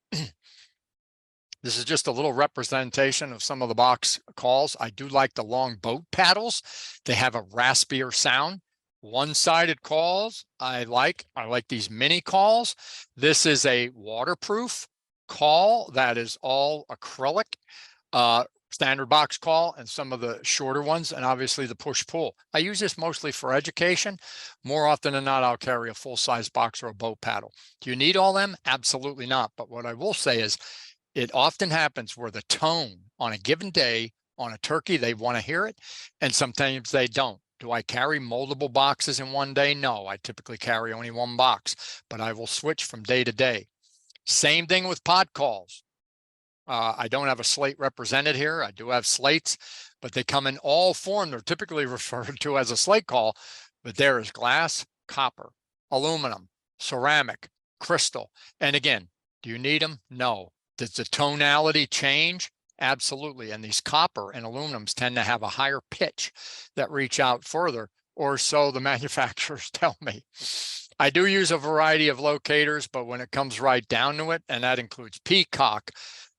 This is just a little representation of some of the box calls. I do like the long boat paddles. They have a raspier sound. One-sided calls, I like these mini calls. This is a waterproof call that is all acrylic, standard box call, and some of the shorter ones, and obviously the push-pull. I use this mostly for education. More often than not, I'll carry a full-size box or a boat paddle. Do you need all them? Absolutely not. But what I will say is, it often happens where the tone on a given day on a turkey, they want to hear it, and sometimes they don't. Do I carry multiple boxes in one day? No, I typically carry only one box, but I will switch from day to day. Same thing with pod calls. I don't have a slate represented here. I do have slates, but they come in all form. They're typically referred to as a slate call, but there is glass, copper, aluminum, ceramic, crystal. And again, do you need them? No. Does the tonality change? Absolutely. And these copper and aluminums tend to have a higher pitch that reach out further, or so the manufacturers tell me. I do use a variety of locators, but when it comes right down to it, and that includes peacock,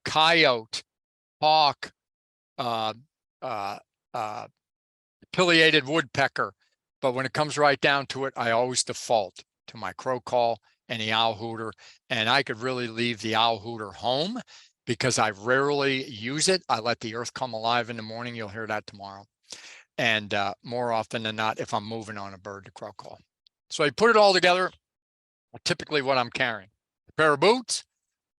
coyote, hawk, pileated woodpecker. But when it comes right down to it, I always default to my crow call and the owl hooter. And I could really leave the owl hooter home because I rarely use it. I let the earth come alive in the morning. You'll hear that tomorrow. And more often than not, if I'm moving on a bird, the crow call. So I put it all together, typically what I'm carrying: a pair of boots,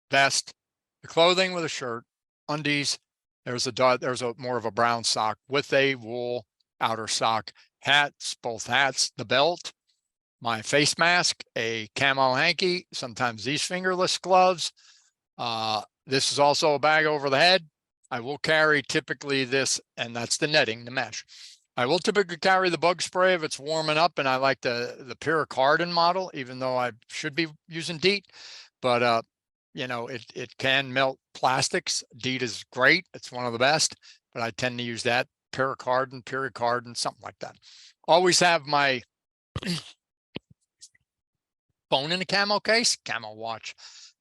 vest, the clothing with a shirt, undies. There's a more of a brown sock with a wool outer sock, hats, both hats, the belt, my face mask, a camo hanky, sometimes these fingerless gloves. This is also a bag over the head. I will carry typically this, and that's the netting, the mesh. I will typically carry the bug spray if it's warming up, and I like the Pyrrhocardin model, even though I should be using DEET. But you know, it can melt plastics. DEET is great. It's one of the best, but I tend to use that Pyrrhocardin, something like that. Always have my phone in a camo case, camo watch.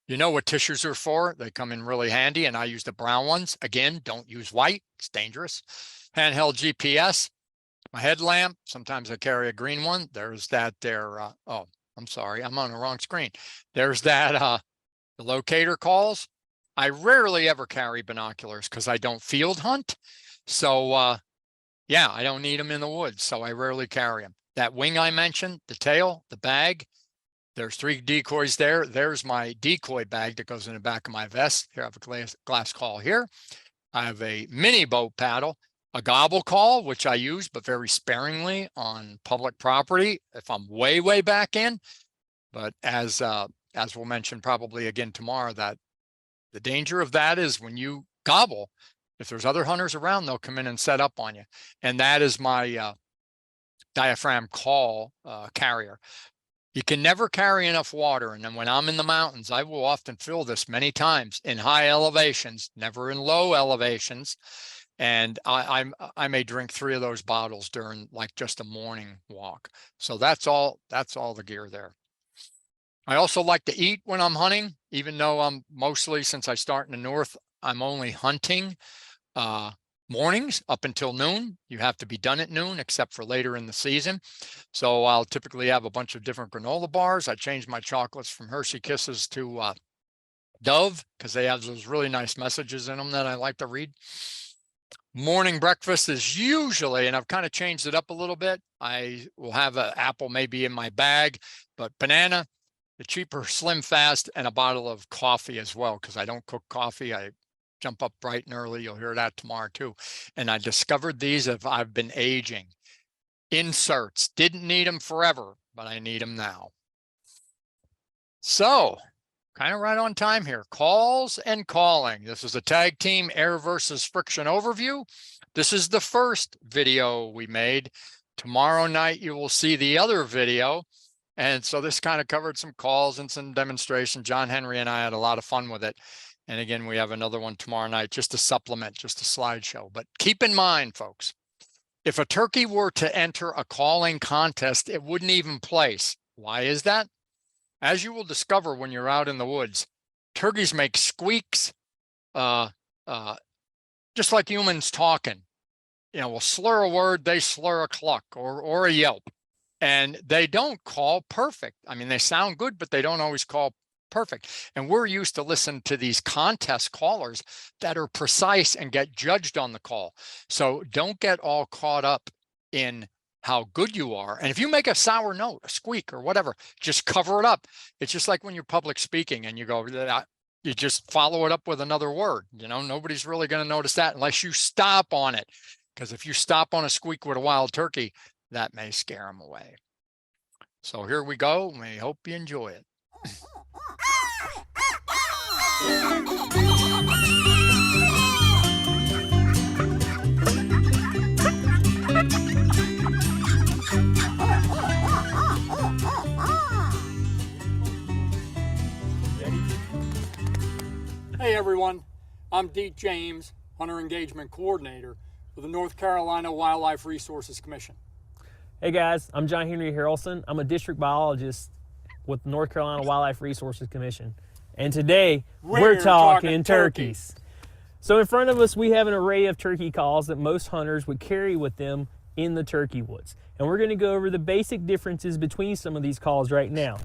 You know what tissues are for. They come in really handy, and I use the brown ones. Again, don't use white. It's dangerous. Handheld GPS, my headlamp. Sometimes I carry a green one. There's that there. Oh, I'm sorry. I'm on the wrong screen. There's that, the locator calls. I rarely ever carry binoculars because I don't field hunt. So, yeah, I don't need them in the woods. So I rarely carry them. That wing I mentioned, the tail, the bag. There's 3 decoys there. There's my decoy bag that goes in the back of my vest. Here I have a glass call here. I have a mini boat paddle, a gobble call, which I use, but very sparingly on public property if I'm way, way back in. But as we'll mention probably again tomorrow, that the danger of that is when you gobble, if there's other hunters around, they'll come in and set up on you. And that is my diaphragm call carrier. You can never carry enough water. And then when I'm in the mountains, I will often fill this many times in high elevations, never in low elevations. And I may drink 3 of those bottles during like just a morning walk. So that's all the gear there. I also like to eat when I'm hunting, even though I'm mostly, since I start in the north, I'm only hunting mornings up until noon. You have to be done at noon, except for later in the season. So I'll typically have a bunch of different granola bars. I change my chocolates from Hershey Kisses to Dove because they have those really nice messages in them that I like to read. Morning breakfast is usually, and I've kind of changed it up a little bit, I will have an apple maybe in my bag, but banana, the cheaper Slim Fast, and a bottle of coffee as well, because I don't cook coffee. I jump up bright and early. You'll hear that tomorrow too. And I discovered these as I've been aging. Inserts, didn't need them forever, but I need them now. So kind of right on time here. Calls and calling. This is a tag team air versus friction overview. This is the first video we made. Tomorrow night, you will see the other video. And so this kind of covered some calls and some demonstration. John Henry and I had a lot of fun with it. And again, we have another one tomorrow night, just to supplement, just a slideshow. But keep in mind, folks, if a turkey were to enter a calling contest, it wouldn't even place. Why is that? As you will discover when you're out in the woods, turkeys make squeaks, just like humans talking. You know, we'll slur a word, they slur a cluck or a yelp. And they don't call perfect. I mean, they sound good, but they don't always call perfect. And we're used to listen to these contest callers that are precise and get judged on the call. So don't get all caught up in how good you are. And if you make a sour note, a squeak or whatever, just cover it up. It's just like when you're public speaking and you go, you just follow it up with another word. You know, nobody's really going to notice that unless you stop on it. Because if you stop on a squeak with a wild turkey, that may scare them away. So here we go. We hope you enjoy it. Hey everyone, I'm Deke James, Hunter Engagement Coordinator for the North Carolina Wildlife Resources Commission. Hey guys, I'm John Henry Harrelson. I'm a district biologist with the North Carolina Wildlife Resources Commission. And today we're talking turkeys. So in front of us, we have an array of turkey calls that most hunters would carry with them in the turkey woods. And we're going to go over the basic differences between some of these calls right now.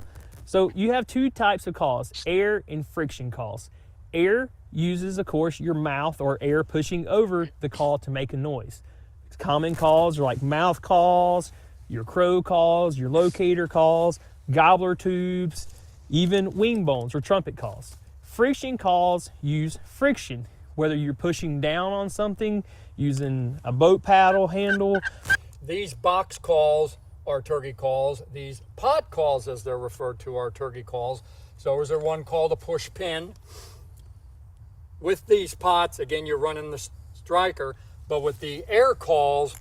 So you have two types of calls, air and friction calls. Air uses, of course, your mouth or air pushing over the call to make a noise. Common calls are like mouth calls, your crow calls, your locator calls, gobbler tubes, even wing bones or trumpet calls. Friction calls use friction, whether you're pushing down on something, using a boat paddle handle. These box calls are turkey calls. These pot calls, as they're referred to, are turkey calls. So is there one called a push pin? With these pots, again, you're running the striker, but with the air calls,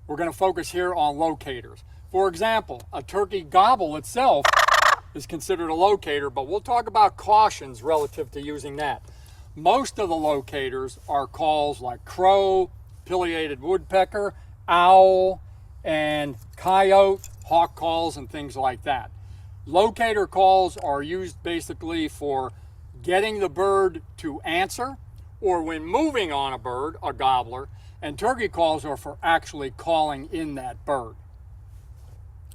we're going to focus here on locators. For example, a turkey gobble itself is considered a locator, but we'll talk about cautions relative to using that. Most of the locators are calls like crow, pileated woodpecker, owl, and coyote, hawk calls, and things like that. Locator calls are used basically for getting the bird to answer, or when moving on a bird, a gobbler, and turkey calls are for actually calling in that bird.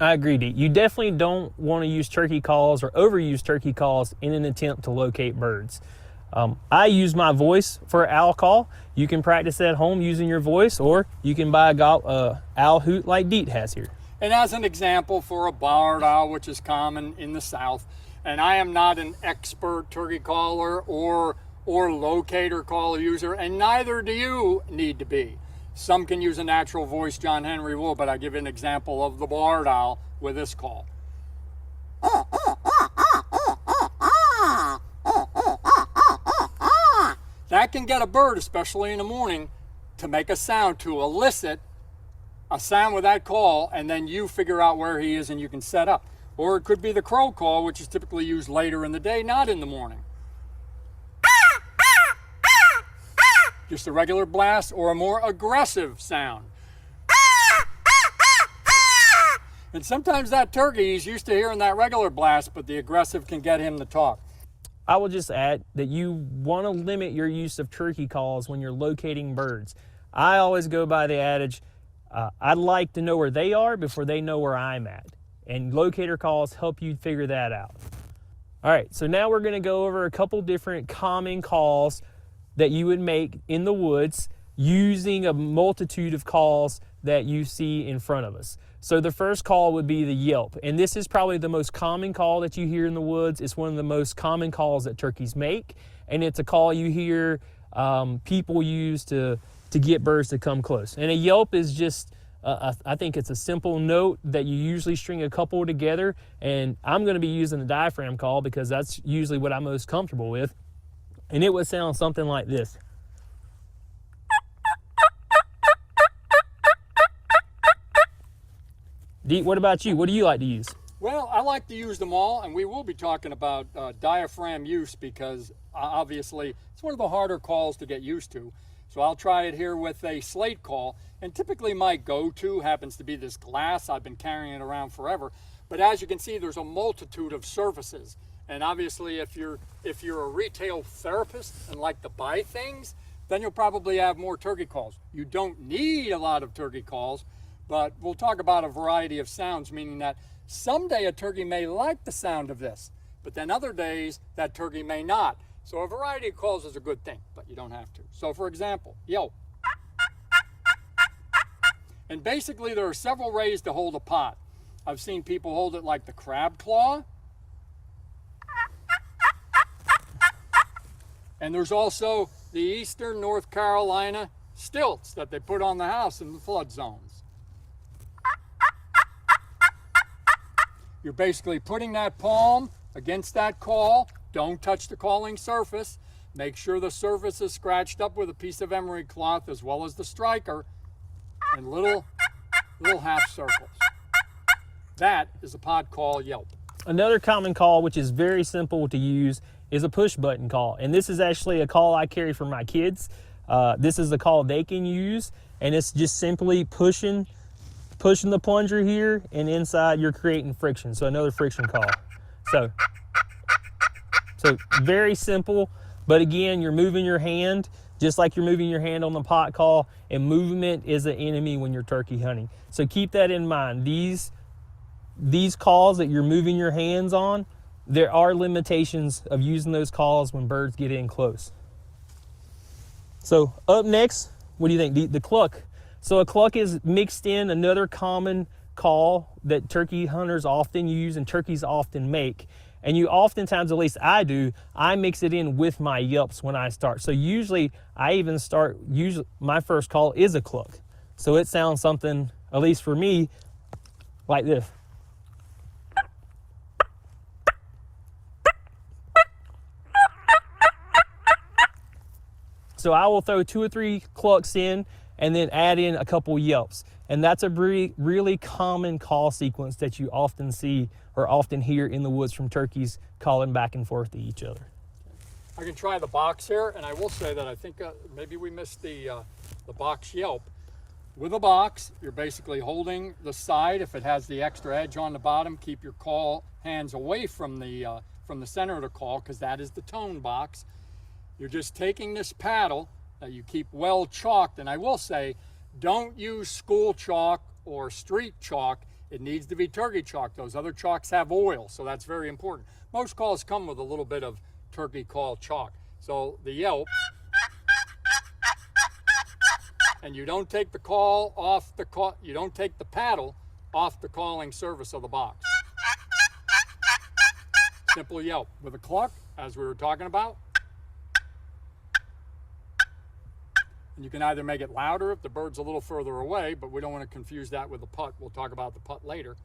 I agree, Dee. You definitely don't want to use turkey calls or overuse turkey calls in an attempt to locate birds. I use my voice for an owl call. You can practice at home using your voice, or you can buy a owl hoot like Deet has here. And as an example, for a barred owl, which is common in the South, and I am not an expert turkey caller or locator call user, and neither do you need to be. Some can use a natural voice, John Henry will, but I give you an example of the barred owl with this call. That can get a bird, especially in the morning, to make a sound, to elicit a sound with that call, and then you figure out where he is and you can set up. Or it could be the crow call, which is typically used later in the day, not in the morning. Just a regular blast or a more aggressive sound. And sometimes that turkey is used to hearing that regular blast, but the aggressive can get him to talk. I will just add that you want to limit your use of turkey calls when you're locating birds. I always go by the adage, I'd like to know where they are before they know where I'm at. And locator calls help you figure that out. All right, so now we're going to go over a couple different common calls that you would make in the woods using a multitude of calls that you see in front of us. So the first call would be the yelp, and this is probably the most common call that you hear in the woods. It's one of the most common calls that turkeys make, and it's a call you hear people use to get birds to come close. And a yelp is just, I think it's a simple note that you usually string a couple together, and I'm going to be using the diaphragm call because that's usually what I'm most comfortable with. And it would sound something like this. What about you? What do you like to use? Well, I like to use them all, and we will be talking about diaphragm use because obviously it's one of the harder calls to get used to. So I'll try it here with a slate call, and typically my go-to happens to be this glass. I've been carrying it around forever, but as you can see, there's a multitude of surfaces. And obviously, if you're a retail therapist and like to buy things, then you'll probably have more turkey calls. You don't need a lot of turkey calls, but we'll talk about a variety of sounds, meaning that someday a turkey may like the sound of this, but then other days that turkey may not. So a variety of calls is a good thing, but you don't have to. So for example, yelp. And basically there are several ways to hold a pot. I've seen people hold it like the crab claw. And there's also the Eastern North Carolina stilts that they put on the house in the flood zones. You're basically putting that palm against that call. Don't touch the calling surface. Make sure the surface is scratched up with a piece of emery cloth as well as the striker, and little half circles. That is a pod call yelp. Another common call, which is very simple to use, is a push button call. And this is actually a call I carry for my kids. This is the call they can use, and it's just simply pushing the plunger here, and inside you're creating friction. So another friction call. So very simple, but again, you're moving your hand just like you're moving your hand on the pot call, and movement is an enemy when you're turkey hunting. So keep that in mind. These calls that you're moving your hands on, there are limitations of using those calls when birds get in close. So up next, what do you think? The cluck. So a cluck is mixed in, another common call that turkey hunters often use and turkeys often make. And you oftentimes, at least I do, I mix it in with my yelps when I start. So usually my first call is a cluck. So it sounds something, at least for me, like this. So I will throw 2 or 3 clucks in and then add in a couple yelps. And that's a really common call sequence that you often see or often hear in the woods from turkeys calling back and forth to each other. I can try the box here, and I will say that I think maybe we missed the box yelp. With a box, you're basically holding the side. If it has the extra edge on the bottom, keep your call hands away from the center of the call, because that is the tone box. You're just taking this paddle that you keep well chalked, and I will say, don't use school chalk or street chalk. It needs to be turkey chalk. Those other chalks have oil, so that's very important. Most calls come with a little bit of turkey call chalk. So the yelp, and you don't take the call off the call, you don't take the paddle off the calling surface of the box. Simple yelp. With a cluck, as we were talking about, and you can either make it louder if the bird's a little further away, but we don't want to confuse that with the putt. We'll talk about the putt later.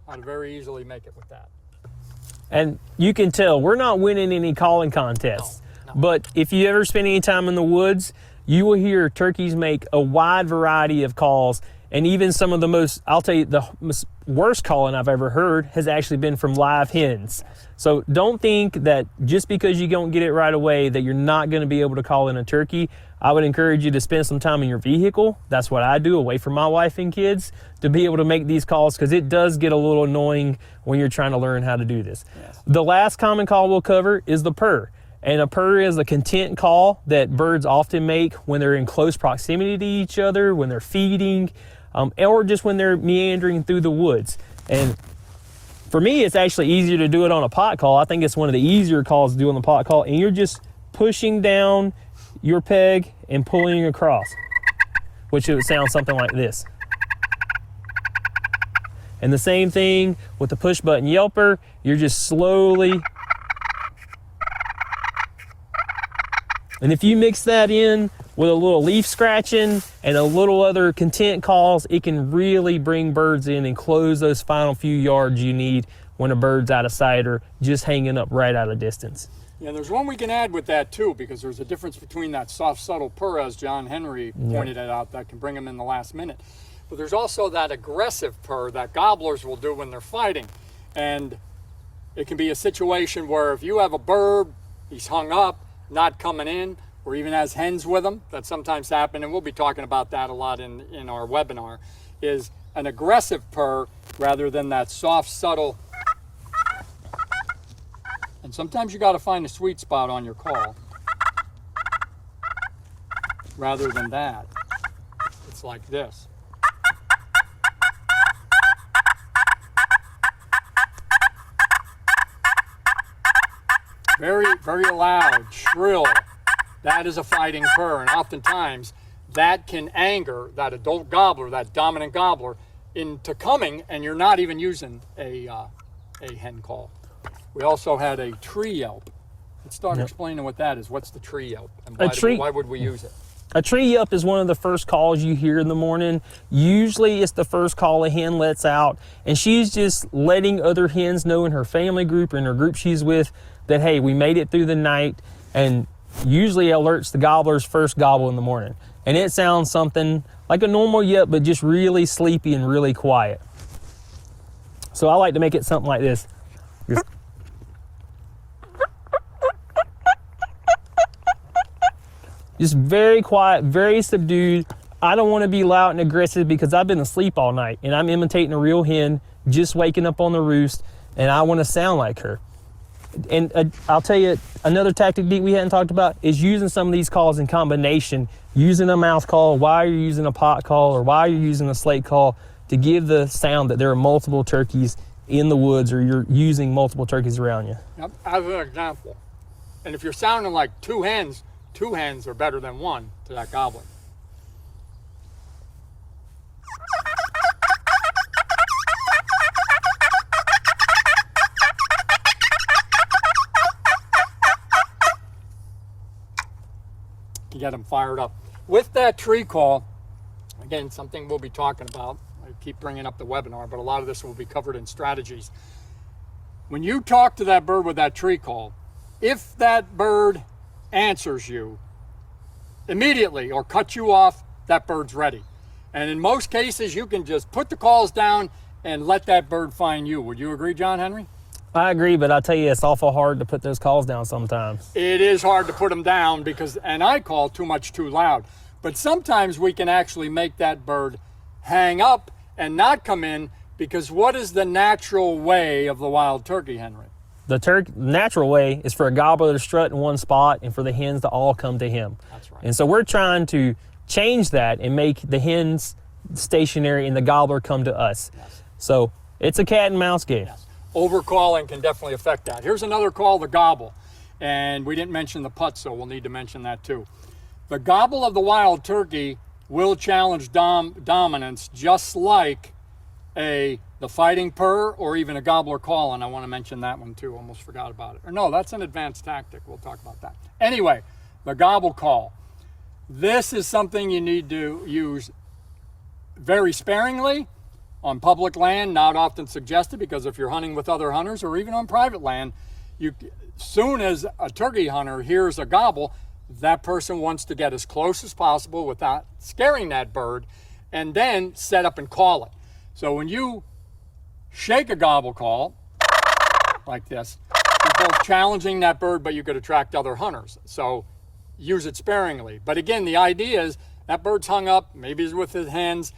How to very easily make it with that. And you can tell we're not winning any calling contests. No. But if you ever spend any time in the woods, you will hear turkeys make a wide variety of calls. And even some of the most, I'll tell you, the worst calling I've ever heard has actually been from live hens. So don't think that just because you don't get it right away that you're not going to be able to call in a turkey. I would encourage you to spend some time in your vehicle. That's what I do, away from my wife and kids, to be able to make these calls, because it does get a little annoying when you're trying to learn how to do this. Yes. The last common call we'll cover is the purr. And a purr is a content call that birds often make when they're in close proximity to each other, when they're feeding, or just when they're meandering through the woods. And for me, it's actually easier to do it on a pot call. I think it's one of the easier calls to do on the pot call, and you're just pushing down your peg and pulling across, which would sound something like this. And the same thing with the push button yelper, you're just slowly. And if you mix that in with a little leaf scratching and a little other content calls, it can really bring birds in and close those final few yards you need when a bird's out of sight or just hanging up right out of distance. Yeah, there's one we can add with that too, because there's a difference between that soft, subtle purr, as John Henry pointed it out, that can bring them in the last minute. But there's also that aggressive purr that gobblers will do when they're fighting. And it can be a situation where if you have a bird, he's hung up, not coming in, or even has hens with him, that sometimes happen, and we'll be talking about that a lot in our webinar, is an aggressive purr rather than that soft, subtle. And sometimes you got to find a sweet spot on your call. Rather than that, it's like this. Very, very loud, shrill. That is a fighting purr, and oftentimes that can anger that adult gobbler, that dominant gobbler, into coming, and you're not even using a hen call. We also had a tree yelp. Let's start explaining what that is. What's the tree yelp, and why would we use it? A tree yelp is one of the first calls you hear in the morning. Usually it's the first call a hen lets out, and she's just letting other hens know in her family group or in her group she's with that, hey, we made it through the night, and usually alerts the gobbler's first gobble in the morning. And it sounds something like a normal yelp, but just really sleepy and really quiet. So I like to make it something like this. Just very quiet, very subdued. I don't want to be loud and aggressive because I've been asleep all night and I'm imitating a real hen, just waking up on the roost, and I want to sound like her. And I'll tell you, another tactic we hadn't talked about is using some of these calls in combination, using a mouth call while you're using a pot call or while you're using a slate call to give the sound that there are multiple turkeys in the woods or you're using multiple turkeys around you. Yep, as an example. And if you're sounding like two hens are better than one to that gobbler. To get them fired up. With that tree call, again, something we'll be talking about. I keep bringing up the webinar, but a lot of this will be covered in strategies. When you talk to that bird with that tree call, if that bird answers you immediately or cuts you off, that bird's ready. And in most cases, you can just put the calls down and let that bird find you. Would you agree, John Henry? I agree, but I'll tell you, it's awful hard to put those calls down sometimes. It is hard to put them down because, and I call too much too loud. But sometimes we can actually make that bird hang up and not come in, because what is the natural way of the wild turkey, Henry? The natural way is for a gobbler to strut in one spot and for the hens to all come to him. That's right. And so we're trying to change that and make the hens stationary and the gobbler come to us. Yes. So it's a cat and mouse game. Yes. Overcalling can definitely affect that. Here's another call, the gobble. And we didn't mention the putt, so we'll need to mention that too. The gobble of the wild turkey will challenge dominance just like the fighting purr or even a gobbler call, and I want to mention that one too. Almost forgot about it. Or no, that's an advanced tactic. We'll talk about that. Anyway, the gobble call. This is something you need to use very sparingly on public land, not often suggested, because if you're hunting with other hunters or even on private land, soon as a turkey hunter hears a gobble, that person wants to get as close as possible without scaring that bird and then set up and call it. So when you shake a gobble call like this, you're both challenging that bird, but you could attract other hunters. So use it sparingly. But again, the idea is that bird's hung up, maybe he's with his hens,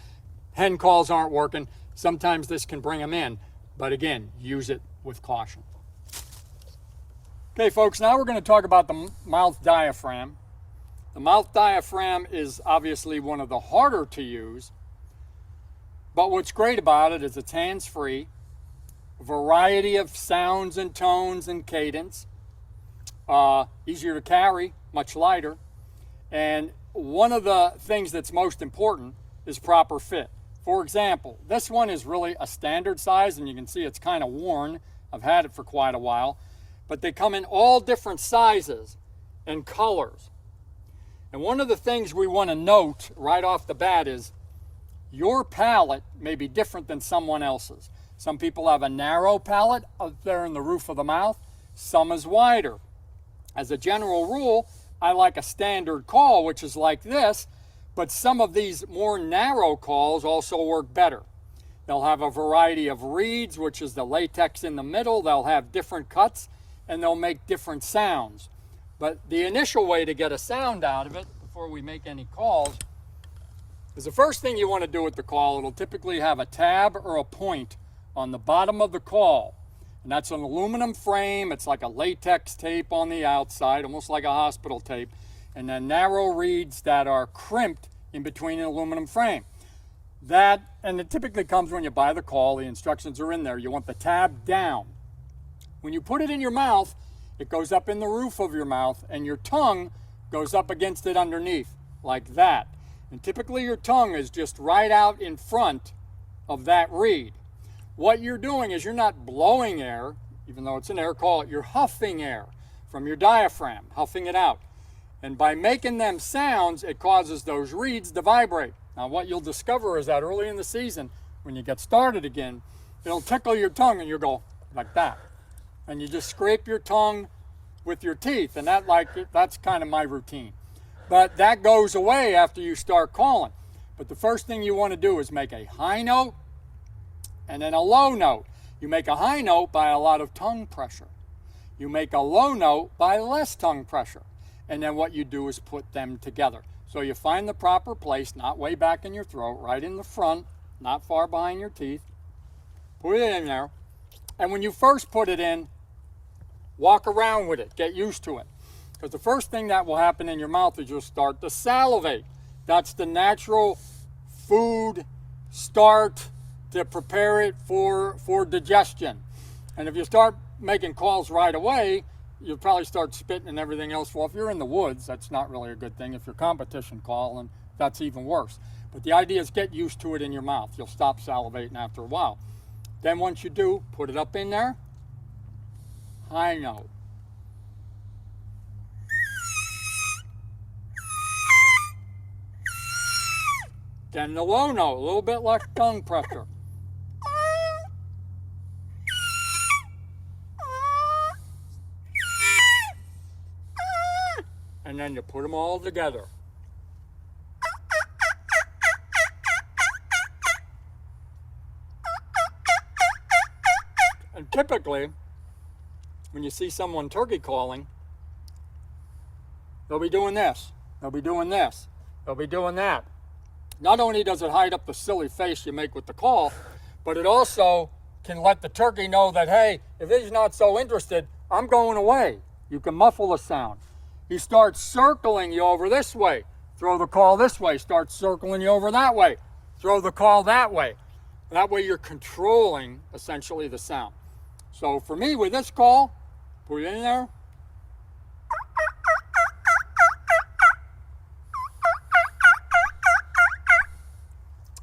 hen calls aren't working. Sometimes this can bring them in, but again, use it with caution. Okay, folks, now we're going to talk about the mouth diaphragm. The mouth diaphragm is obviously one of the harder to use, but what's great about it is it's hands-free, a variety of sounds and tones and cadence, easier to carry, much lighter, and one of the things that's most important is proper fit. For example, this one is really a standard size, and you can see it's kind of worn. I've had it for quite a while, but they come in all different sizes and colors. And one of the things we want to note right off the bat is your palate may be different than someone else's. Some people have a narrow palate up there in the roof of the mouth, some is wider. As a general rule, I like a standard call, which is like this, but some of these more narrow calls also work better. They'll have a variety of reeds, which is the latex in the middle. They'll have different cuts, and they'll make different sounds. But the initial way to get a sound out of it, before we make any calls, is the first thing you want to do with the call. It'll typically have a tab or a point on the bottom of the call. And that's an aluminum frame. It's like a latex tape on the outside, almost like a hospital tape. And then narrow reeds that are crimped in between an aluminum frame. And it typically comes when you buy the call. The instructions are in there. You want the tab down. When you put it in your mouth, it goes up in the roof of your mouth, and your tongue goes up against it underneath, like that. And typically your tongue is just right out in front of that reed. What you're doing is you're not blowing air, even though it's an air call, you're huffing air from your diaphragm, huffing it out. And by making them sounds, it causes those reeds to vibrate. Now what you'll discover is that early in the season, when you get started again, it'll tickle your tongue and you'll go like that. And you just scrape your tongue with your teeth, and that's kind of my routine. But that goes away after you start calling. But the first thing you want to do is make a high note and then a low note. You make a high note by a lot of tongue pressure. You make a low note by less tongue pressure. And then what you do is put them together. So you find the proper place, not way back in your throat, right in the front, not far behind your teeth. Put it in there. And when you first put it in, walk around with it, get used to it. Because the first thing that will happen in your mouth is you'll start to salivate. That's the natural food start to prepare it for digestion. And if you start making calls right away, you'll probably start spitting and everything else. Well, if you're in the woods, that's not really a good thing. If you're competition calling, that's even worse. But the idea is get used to it in your mouth. You'll stop salivating after a while. Then once you do, put it up in there. High note. Then the low note, a little bit less tongue pressure. And then you put them all together. And typically, when you see someone turkey calling, they'll be doing this, they'll be doing this, they'll be doing that. Not only does it hide up the silly face you make with the call, but it also can let the turkey know that, hey, if he's not so interested, I'm going away. You can muffle the sound. He starts circling you over this way. Throw the call this way. Starts circling you over that way. Throw the call that way. That way you're controlling, essentially, the sound. So for me, with this call, put it in there.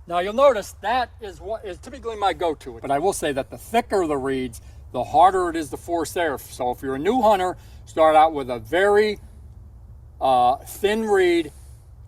Now you'll notice that is what is typically my go-to. But I will say that the thicker the reeds, the harder it is to force air. So if you're a new hunter, start out with a very thin reed,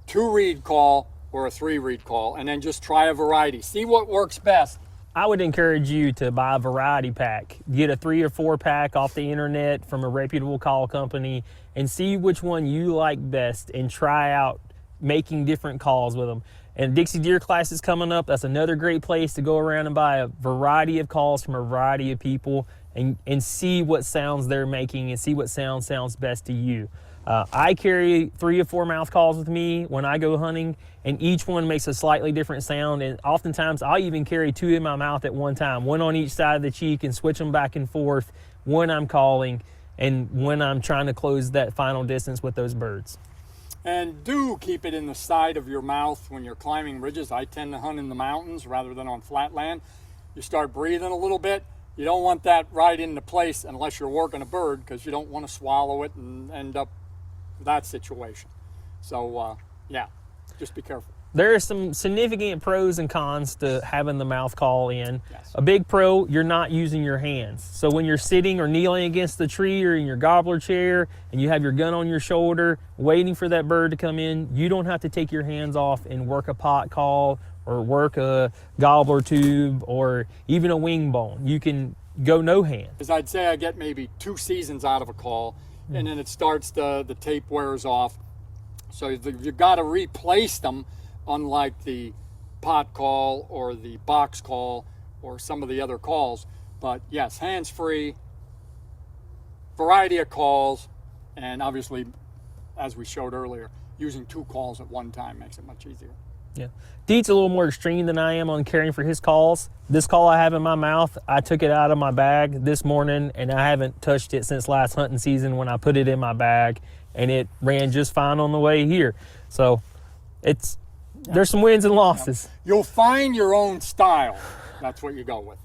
2-reed call or a 3-reed call, and then just try a variety. See what works best. I would encourage you to buy a variety pack. Get a 3 or 4 pack off the internet from a reputable call company and see which one you like best and try out making different calls with them. And Dixie Deer class is coming up. That's another great place to go around and buy a variety of calls from a variety of people and see what sounds they're making and see what sounds best to you. I carry 3 or 4 mouth calls with me when I go hunting, and each one makes a slightly different sound. And oftentimes I'll even carry 2 in my mouth at one time, one on each side of the cheek, and switch them back and forth when I'm calling and when I'm trying to close that final distance with those birds. And do keep it in the side of your mouth when you're climbing ridges. I tend to hunt in the mountains rather than on flat land. You start breathing a little bit. You don't want that right into place unless you're working a bird, because you don't want to swallow it and end up with that situation. So yeah, just be careful. There are some significant pros and cons to having the mouth call in. Yes. A big pro, you're not using your hands. So when you're sitting or kneeling against the tree or in your gobbler chair and you have your gun on your shoulder waiting for that bird to come in, you don't have to take your hands off and work a pot call or work a gobbler tube or even a wing bone. You can go no hand. As I'd say, I get maybe 2 seasons out of a call. and then it starts the tape wears off. So you've got to replace them, unlike the pot call or the box call or some of the other calls. But yes, hands-free, variety of calls, and obviously, as we showed earlier, using 2 calls at one time makes it much easier. Yeah. Deet's a little more extreme than I am on caring for his calls. This call I have in my mouth, I took it out of my bag this morning, and I haven't touched it since last hunting season when I put it in my bag, and it ran just fine on the way here. So there's some wins and losses. You'll find your own style. That's what you go with.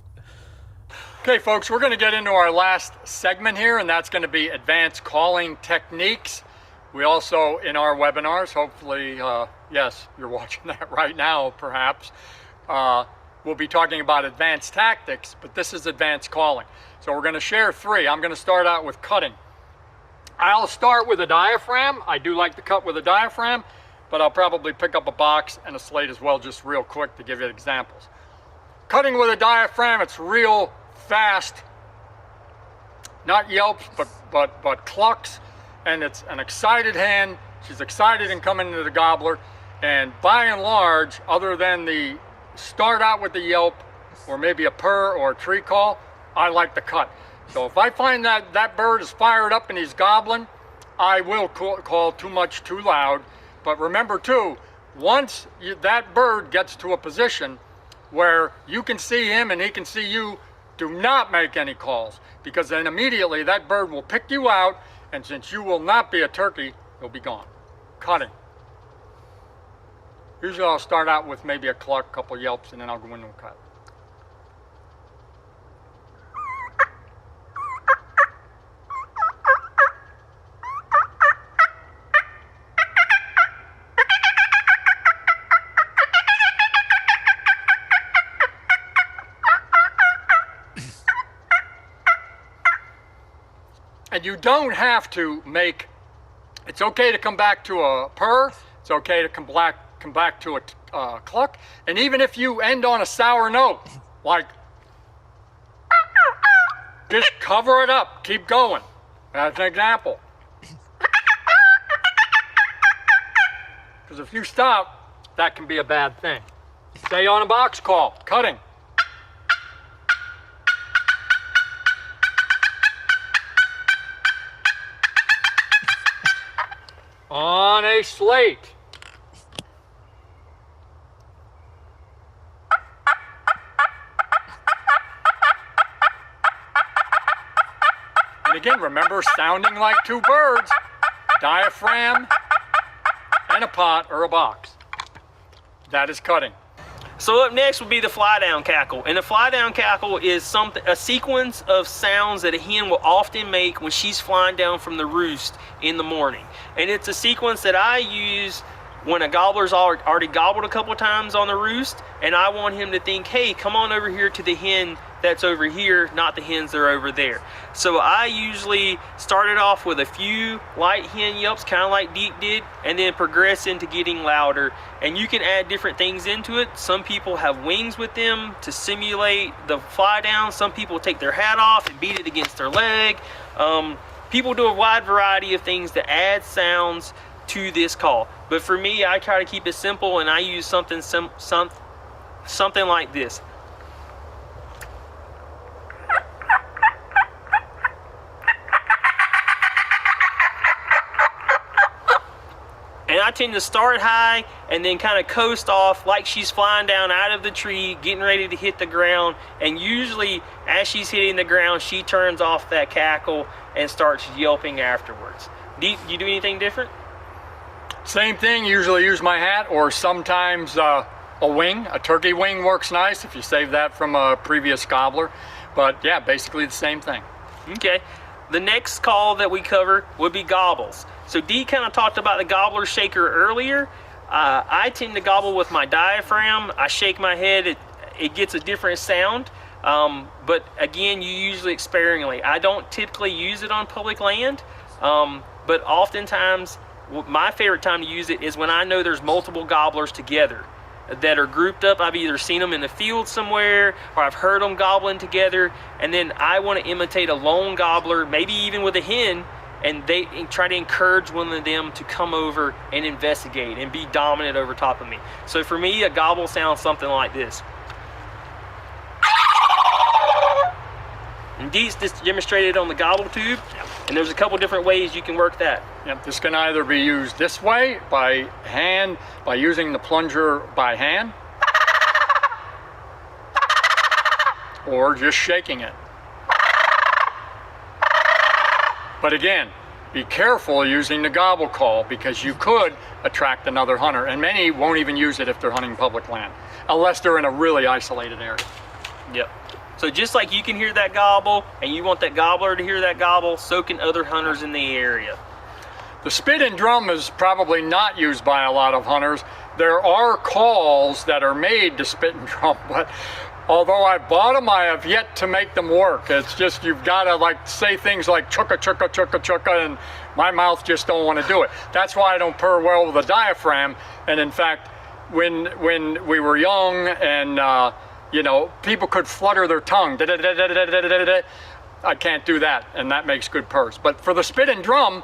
Okay, folks, we're going to get into our last segment here, and that's going to be advanced calling techniques. We also, in our webinars, hopefully, yes, you're watching that right now, perhaps, we'll be talking about advanced tactics, but this is advanced calling. So we're going to share 3. I'm going to start out with cutting. I'll start with a diaphragm. I do like to cut with a diaphragm, but I'll probably pick up a box and a slate as well, just real quick to give you examples. Cutting with a diaphragm, it's real fast, not yelps, but clucks, and it's an excited hen. She's excited in coming into the gobbler, and by and large, other than the start out with the yelp or maybe a purr or a tree call, I like the cut. So if I find that bird is fired up and he's gobbling, I will call too much, too loud. But remember too, once that bird gets to a position where you can see him and he can see you, do not make any calls, because then immediately that bird will pick you out, and since you will not be a turkey, you'll be gone. Cutting. Usually I'll start out with maybe a cluck, couple yelps, and then I'll go into a cut. And you don't have to make, it's okay to come back to a purr, it's okay to come back to a cluck, and even if you end on a sour note, like, just cover it up, keep going. That's an example. Because if you stop, that can be a bad thing. Stay on a box call, cutting. On a slate. And again, remember, sounding like 2 birds, diaphragm, and a pot or a box. That is cutting. So up next would be the fly down cackle, and the fly down cackle is a sequence of sounds that a hen will often make when she's flying down from the roost in the morning. And it's a sequence that I use when a gobbler's already gobbled a couple times on the roost, and I want him to think, hey, come on over here to the hen that's over here, not the hens that are over there. So I usually started off with a few light hen yelps, kind of like Deep did, and then progress into getting louder. And you can add different things into it. Some people have wings with them to simulate the fly down. Some people take their hat off and beat it against their leg. People do a wide variety of things to add sounds to this call. But for me, I try to keep it simple, and I use something like this. And I tend to start high and then kind of coast off like she's flying down out of the tree, getting ready to hit the ground. And usually as she's hitting the ground, she turns off that cackle and starts yelping afterwards. Do you do anything different? Same thing, usually use my hat, or sometimes a wing. A turkey wing works nice if you save that from a previous gobbler. But yeah, basically the same thing. Okay. The next call that we cover would be gobbles. So Dee kind of talked about the gobbler shaker earlier. I tend to gobble with my diaphragm. I shake my head, it gets a different sound. But again, you usually sparingly. I don't typically use it on public land, but oftentimes my favorite time to use it is when I know there's multiple gobblers together that are grouped up. I've either seen them in the field somewhere, or I've heard them gobbling together, and then I want to imitate a lone gobbler, maybe even with a hen, and they try to encourage one of them to come over and investigate and be dominant over top of me. So for me, a gobble sounds something like this. And these just demonstrated on the gobble tube, and there's a couple different ways you can work that. Yep, this can either be used this way by hand, by using the plunger by hand, or just shaking it. But again, be careful using the gobble call, because you could attract another hunter, and many won't even use it if they're hunting public land, unless they're in a really isolated area. Yep. So just like you can hear that gobble, and you want that gobbler to hear that gobble, so can other hunters in the area. The spit and drum is probably not used by a lot of hunters. There are calls that are made to spit and drum, but although I bought them, I have yet to make them work. It's just, you've got to like say things like chukka, chukka, chukka, chukka, and my mouth just don't want to do it. That's why I don't purr well with a diaphragm. And in fact, when we were young and you know, people could flutter their tongue. I can't do that, and that makes good purrs. But for the spit and drum,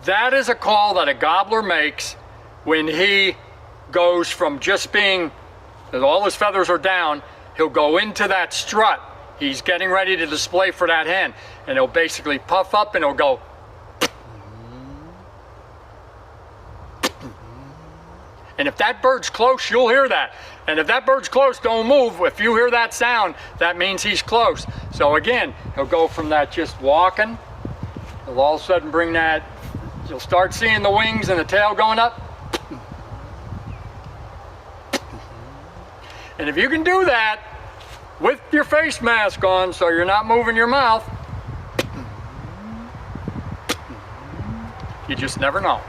that is a call that a gobbler makes when he goes from just being, all his feathers are down, he'll go into that strut. He's getting ready to display for that hen, and he'll basically puff up and he'll go. And if that bird's close, you'll hear that. And if that bird's close, don't move. If you hear that sound, that means he's close. So again, he'll go from that just walking, he'll all of a sudden bring that, you'll start seeing the wings and the tail going up. And if you can do that with your face mask on so you're not moving your mouth, you just never know.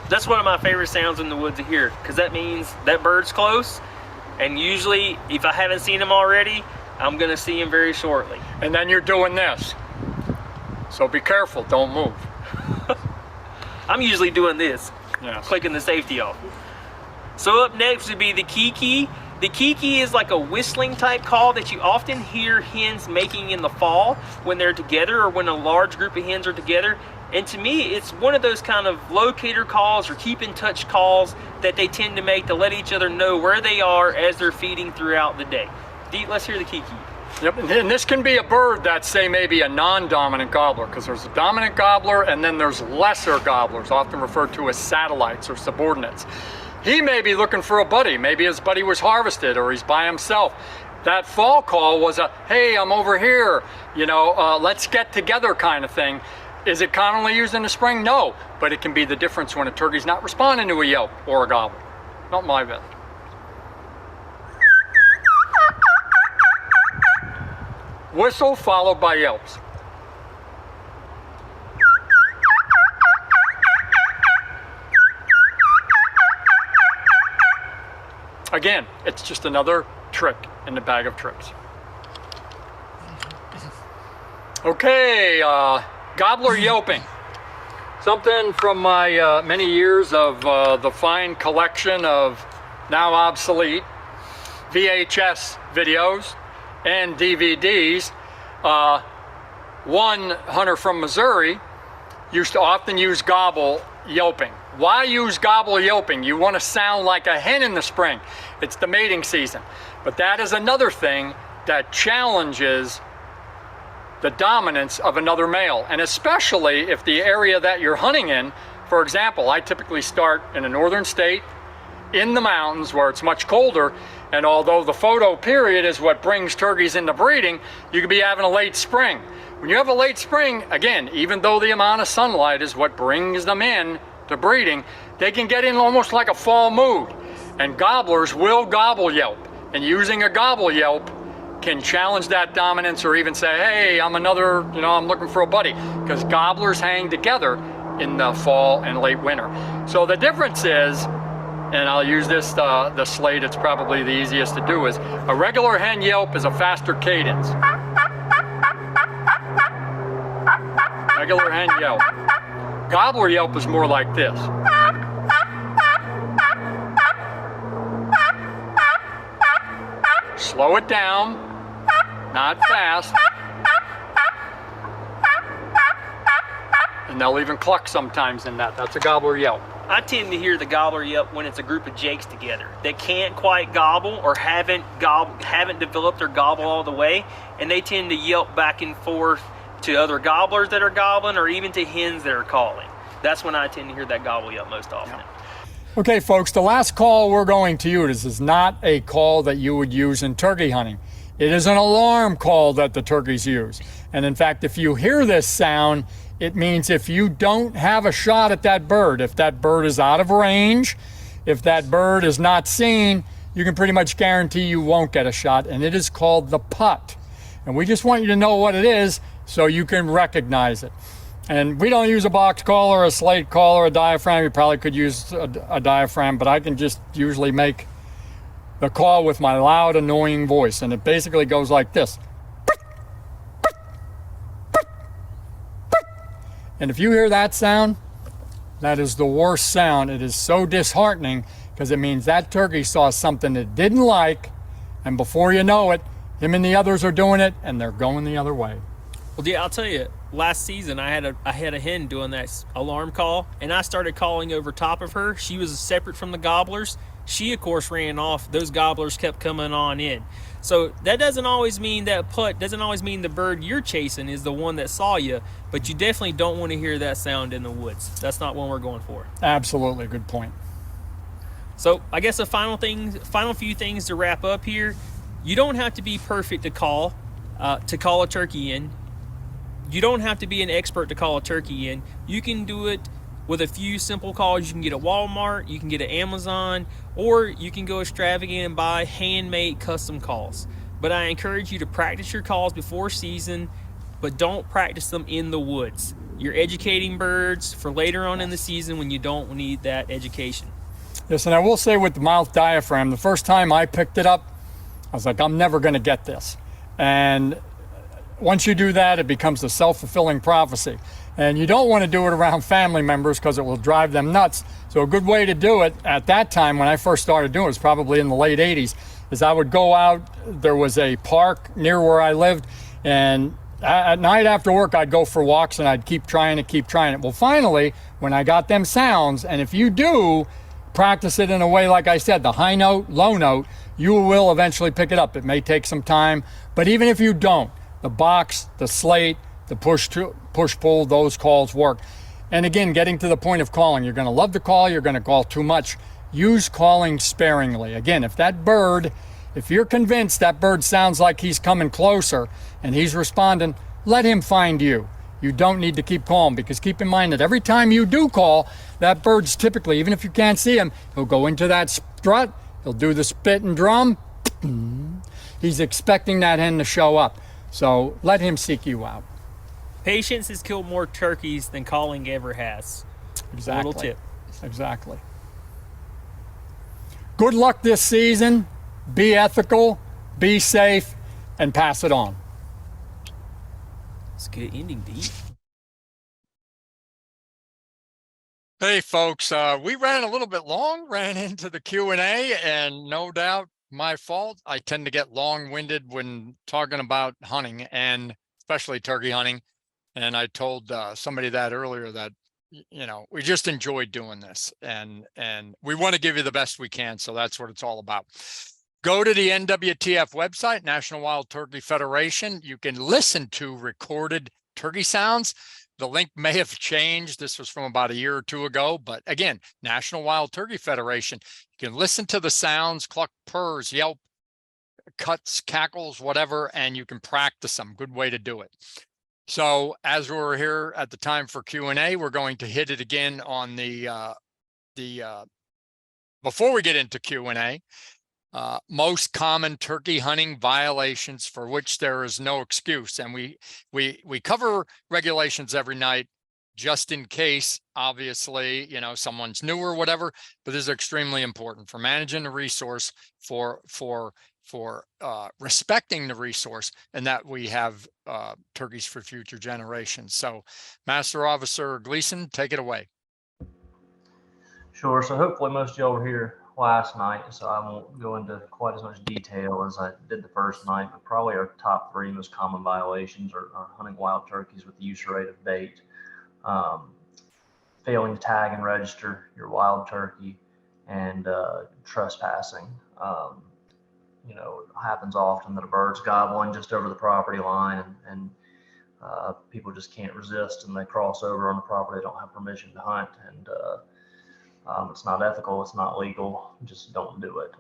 That's one of my favorite sounds in the woods to hear, because that means that bird's close, and usually if I haven't seen him already, I'm gonna see him very shortly. And then you're doing this. So be careful, don't move. I'm usually doing this, Yes. clicking the safety off. So up next would be the kiki. The kiki is like a whistling type call that you often hear hens making in the fall when they're together, or when a large group of hens are together. And to me, it's one of those kind of locator calls or keep in touch calls that they tend to make to let each other know where they are as they're feeding throughout the day. Let's hear the kiki. Yep, and this can be a bird that's, say, maybe a non-dominant gobbler, because there's a dominant gobbler and then there's lesser gobblers, often referred to as satellites or subordinates. He may be looking for a buddy. Maybe his buddy was harvested or he's by himself. That fall call was a, hey, I'm over here, you know, let's get together kind of thing. Is it commonly used in the spring? No, but it can be the difference when a turkey's not responding to a yelp or a gobble. Not my bet. Whistle followed by yelps. Again, it's just another trick in the bag of tricks. Okay, gobbler yelping. Something from my many years of the fine collection of now obsolete VHS videos and DVDs. One hunter from Missouri used to often use gobble yelping. Why use gobble yelping? You want to sound like a hen in the spring. It's the mating season. But that is another thing that challenges the dominance of another male. And especially if the area that you're hunting in, for example, I typically start in a northern state, in the mountains where it's much colder, and although the photo period is what brings turkeys into breeding, you could be having a late spring. When you have a late spring, again, even though the amount of sunlight is what brings them in to breeding, they can get in almost like a fall mood. And gobblers will gobble yelp. And using a gobble yelp can challenge that dominance, or even say, hey, I'm another, you know, I'm looking for a buddy. Because gobblers hang together in the fall and late winter. So the difference is, and I'll use this, the slate, it's probably the easiest to do, is a regular hen yelp is a faster cadence. Regular hen yelp. Gobbler yelp is more like this. Slow it down, not fast. And they'll even cluck sometimes in that. That's a gobbler yelp. I tend to hear the gobbler yelp when it's a group of jakes together that can't quite gobble or haven't developed their gobble all the way, and they tend to yelp back and forth to other gobblers that are gobbling or even to hens that are calling. That's when I tend to hear that gobble yelp most often. Yeah. Okay, folks, the last call we're going to use is not a call that you would use in turkey hunting. It is an alarm call that the turkeys use. And in fact, if you hear this sound, it means if you don't have a shot at that bird, if that bird is out of range, if that bird is not seen, you can pretty much guarantee you won't get a shot, and it is called the putt. And we just want you to know what it is so you can recognize it. And we don't use a box call or a slate call or a diaphragm. You probably could use a diaphragm, but I can just usually make the call with my loud, annoying voice, and it basically goes like this. And if you hear that sound, that is the worst sound. It is so disheartening because it means that turkey saw something it didn't like, and before you know it, him and the others are doing it, and they're going the other way. Well, yeah, I'll tell you, last season I had a hen doing that alarm call, and I started calling over top of her. She was separate from the gobblers. She, of course, ran off. Those gobblers kept coming on in. So that doesn't always mean that putt, doesn't always mean the bird you're chasing is the one that saw you, but you definitely don't want to hear that sound in the woods. That's not one we're going for. Absolutely, good point. So I guess the final few things to wrap up here. You don't have to be perfect to call a turkey in. You don't have to be an expert to call a turkey in. You can do it with a few simple calls. You can get at Walmart, you can get at Amazon, or you can go extravagant and buy handmade custom calls. But I encourage you to practice your calls before season, but don't practice them in the woods. You're educating birds for later on in the season when you don't need that education. Yes, and I will say with the mouth diaphragm, the first time I picked it up, I was like, I'm never going to get this. And once you do that, it becomes a self-fulfilling prophecy. And you don't want to do it around family members because it will drive them nuts. So a good way to do it at that time when I first started doing it, was probably in the late 80s, is I would go out, there was a park near where I lived, and at night after work I'd go for walks and I'd keep trying it. Well, finally, when I got them sounds, and if you do practice it in a way, like I said, the high note, low note, you will eventually pick it up. It may take some time, but even if you don't, the box, the slate, the push-pull, those calls work. And again, getting to the point of calling, you're going to love to call, you're going to call too much. Use calling sparingly. Again, if you're convinced that bird sounds like he's coming closer and he's responding, let him find you. You don't need to keep calling, because keep in mind that every time you do call, that bird's typically, even if you can't see him, he'll go into that strut, he'll do the spit and drum. He's expecting that hen to show up. So let him seek you out. Patience has killed more turkeys than calling ever has. Exactly. A little tip. Exactly. Good luck this season. Be ethical, be safe, and pass it on. It's a good ending, Dee. Hey, folks, we ran a little bit long, ran into the Q&A, and no doubt my fault. I tend to get long-winded when talking about hunting, and especially turkey hunting. And I told somebody that earlier that, you know, we just enjoy doing this, and we want to give you the best we can. So that's what it's all about. Go to the NWTF website, National Wild Turkey Federation. You can listen to recorded turkey sounds. The link may have changed. This was from about a year or two ago, but again, National Wild Turkey Federation. You can listen to the sounds, cluck, purrs, yelp, cuts, cackles, whatever, and you can practice them. Good way to do it. So as we're here at the time for Q&A, we're going to hit it again on before we get into Q&A, most common turkey hunting violations for which there is no excuse. And we cover regulations every night just in case, obviously, you know, someone's new or whatever, but this is extremely important for managing the resource, for respecting the resource, and that we have turkeys for future generations. So Master Officer Gleason, take it away. Sure. So hopefully most of y'all were here last night, so I won't go into quite as much detail as I did the first night, but probably our top three most common violations are hunting wild turkeys with the use rate of bait. failing to tag and register your wild turkey, and trespassing. Happens often that a bird's gobbling just over the property line, and people just can't resist, and they cross over on the property they don't have permission to hunt, and it's not ethical, it's not legal, just don't do it.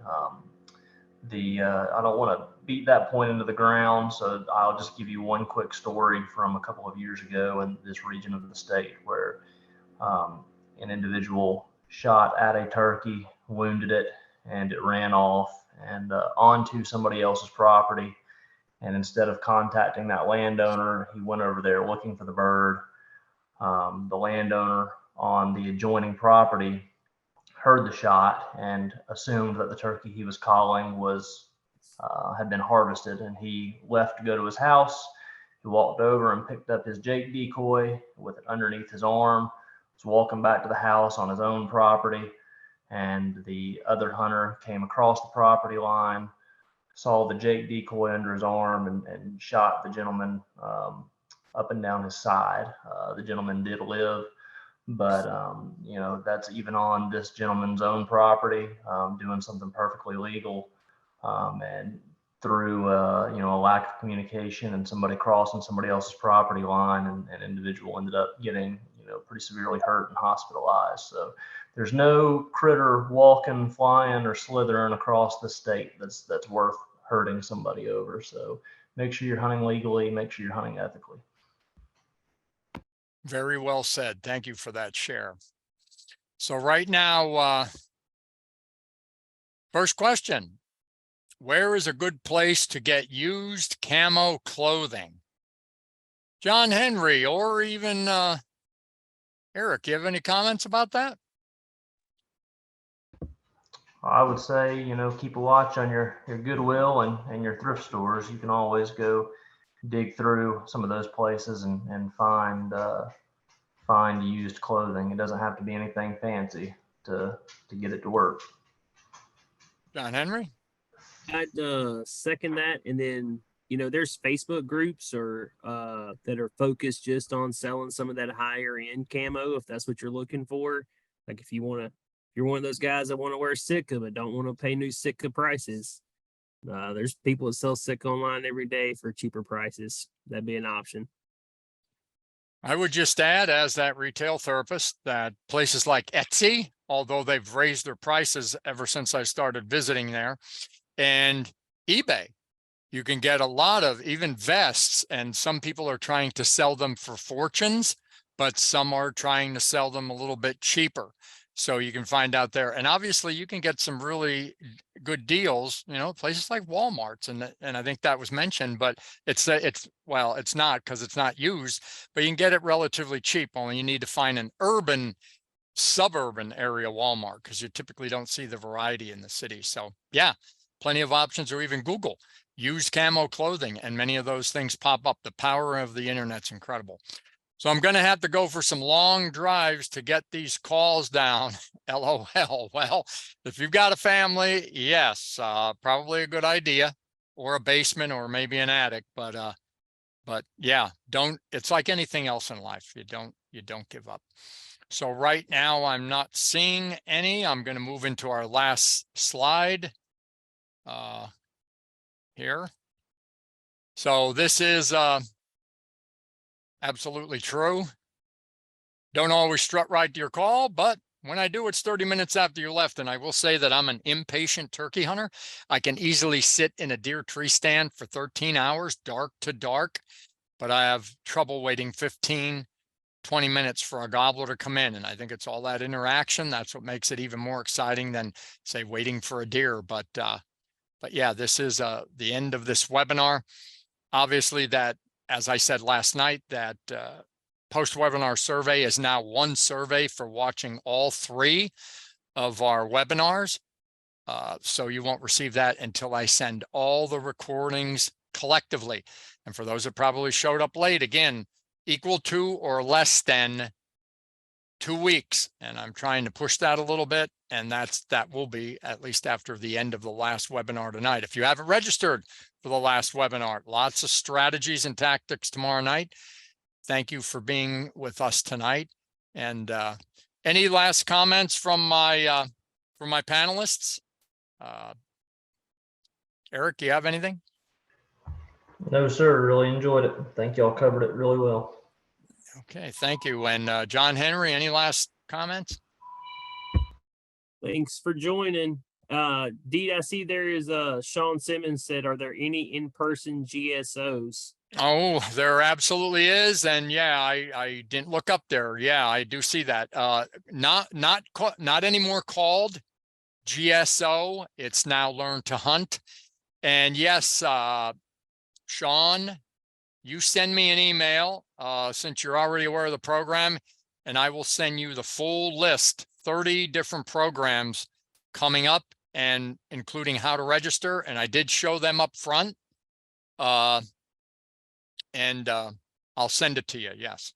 I don't want to beat that point into the ground, so I'll just give you one quick story from a couple of years ago in this region of the state where an individual shot at a turkey, wounded it, and it ran off and onto somebody else's property. And instead of contacting that landowner, he went over there looking for the bird. The landowner on the adjoining property heard the shot and assumed that the turkey he was calling had been harvested, and he left to go to his house. He walked over and picked up his Jake decoy with it underneath his arm, was walking back to the house on his own property, and the other hunter came across the property line, saw the Jake decoy under his arm, and shot the gentleman up and down his side. The gentleman did live, but that's even on this gentleman's own property, doing something perfectly legal, and through a lack of communication and somebody crossing somebody else's property line, and an individual ended up getting pretty severely hurt and hospitalized. So there's no critter walking, flying, or slithering across the state that's worth hurting somebody over. So make sure you're hunting legally, make sure you're hunting ethically. Very well said. Thank you for that share. So right now, first question, where is a good place to get used camo clothing? John Henry, or even Eric, you have any comments about that? I would say, keep a watch on your Goodwill and your thrift stores. You can always go dig through some of those places and find used clothing. It doesn't have to be anything fancy to get it to work. John Henry? I'd second that. And then, there's Facebook groups or that are focused just on selling some of that higher end camo, if that's what you're looking for. Like if you're one of those guys that want to wear Sitka but don't want to pay new Sitka prices, there's people that sell Sitka online every day for cheaper prices. That'd be an option. I would just add, as that retail therapist, that places like Etsy, although they've raised their prices ever since I started visiting there, and eBay, you can get a lot of even vests, and some people are trying to sell them for fortunes, but some are trying to sell them a little bit cheaper. So you can find out there, and obviously you can get some really good deals, places like Walmart's, and I think that was mentioned, but it's not, because it's not used, but you can get it relatively cheap. Only you need to find an urban, suburban area Walmart, because you typically don't see the variety in the city. So yeah, plenty of options, or even Google used camo clothing, and many of those things pop up. The power of the internet's incredible. So I'm going to have to go for some long drives to get these calls down. LOL. Well, if you've got a family, yes, probably a good idea, or a basement, or maybe an attic. But yeah, it's like anything else in life. You don't give up. So right now I'm not seeing any. I'm going to move into our last slide here. So this is absolutely true. Don't always strut right to your call, but when I do, it's 30 minutes after you left. And I will say that I'm an impatient turkey hunter. I can easily sit in a deer tree stand for 13 hours, dark to dark, but I have trouble waiting 15, 20 minutes for a gobbler to come in. And I think it's all that interaction. That's what makes it even more exciting than, say, waiting for a deer. But yeah, this is the end of this webinar. Obviously, that, as I said last night, that post-webinar survey is now one survey for watching all 3 of our webinars. So you won't receive that until I send all the recordings collectively. And for those that probably showed up late, again, equal to or less than 2 weeks. And I'm trying to push that a little bit. And that will be at least after the end of the last webinar tonight. If you haven't registered for the last webinar, lots of strategies and tactics tomorrow night. thank you for being with us tonight. And any last comments from my panelists? Eric, do you have anything? No, sir. Really enjoyed it. Think y'all covered it really well. Okay, thank you. And John Henry, any last comments? Thanks for joining. Deed, I see there is Sean Simmons said, are there any in-person GSOs? Oh, there absolutely is. And yeah, I didn't look up there. Yeah, I do see that. Not anymore called GSO. It's now Learn to Hunt. And yes, Sean, you send me an email since you're already aware of the program, and I will send you the full list, 30 different programs coming up, and including how to register. And I did show them up front. And I'll send it to you. Yes.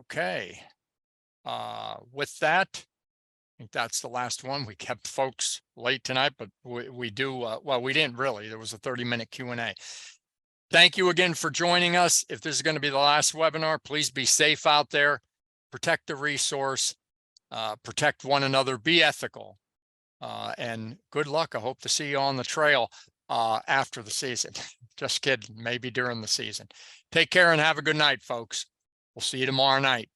Okay. With that, I think that's the last one. We kept folks late tonight, but we do, well, we didn't really. There was a 30-minute Q&A. Thank you again for joining us. If this is going to be the last webinar, please be safe out there, protect the resource, protect one another, be ethical, and good luck. I hope to see you on the trail after the season. Just kidding, maybe during the season. Take care and have a good night, folks. We'll see you tomorrow night.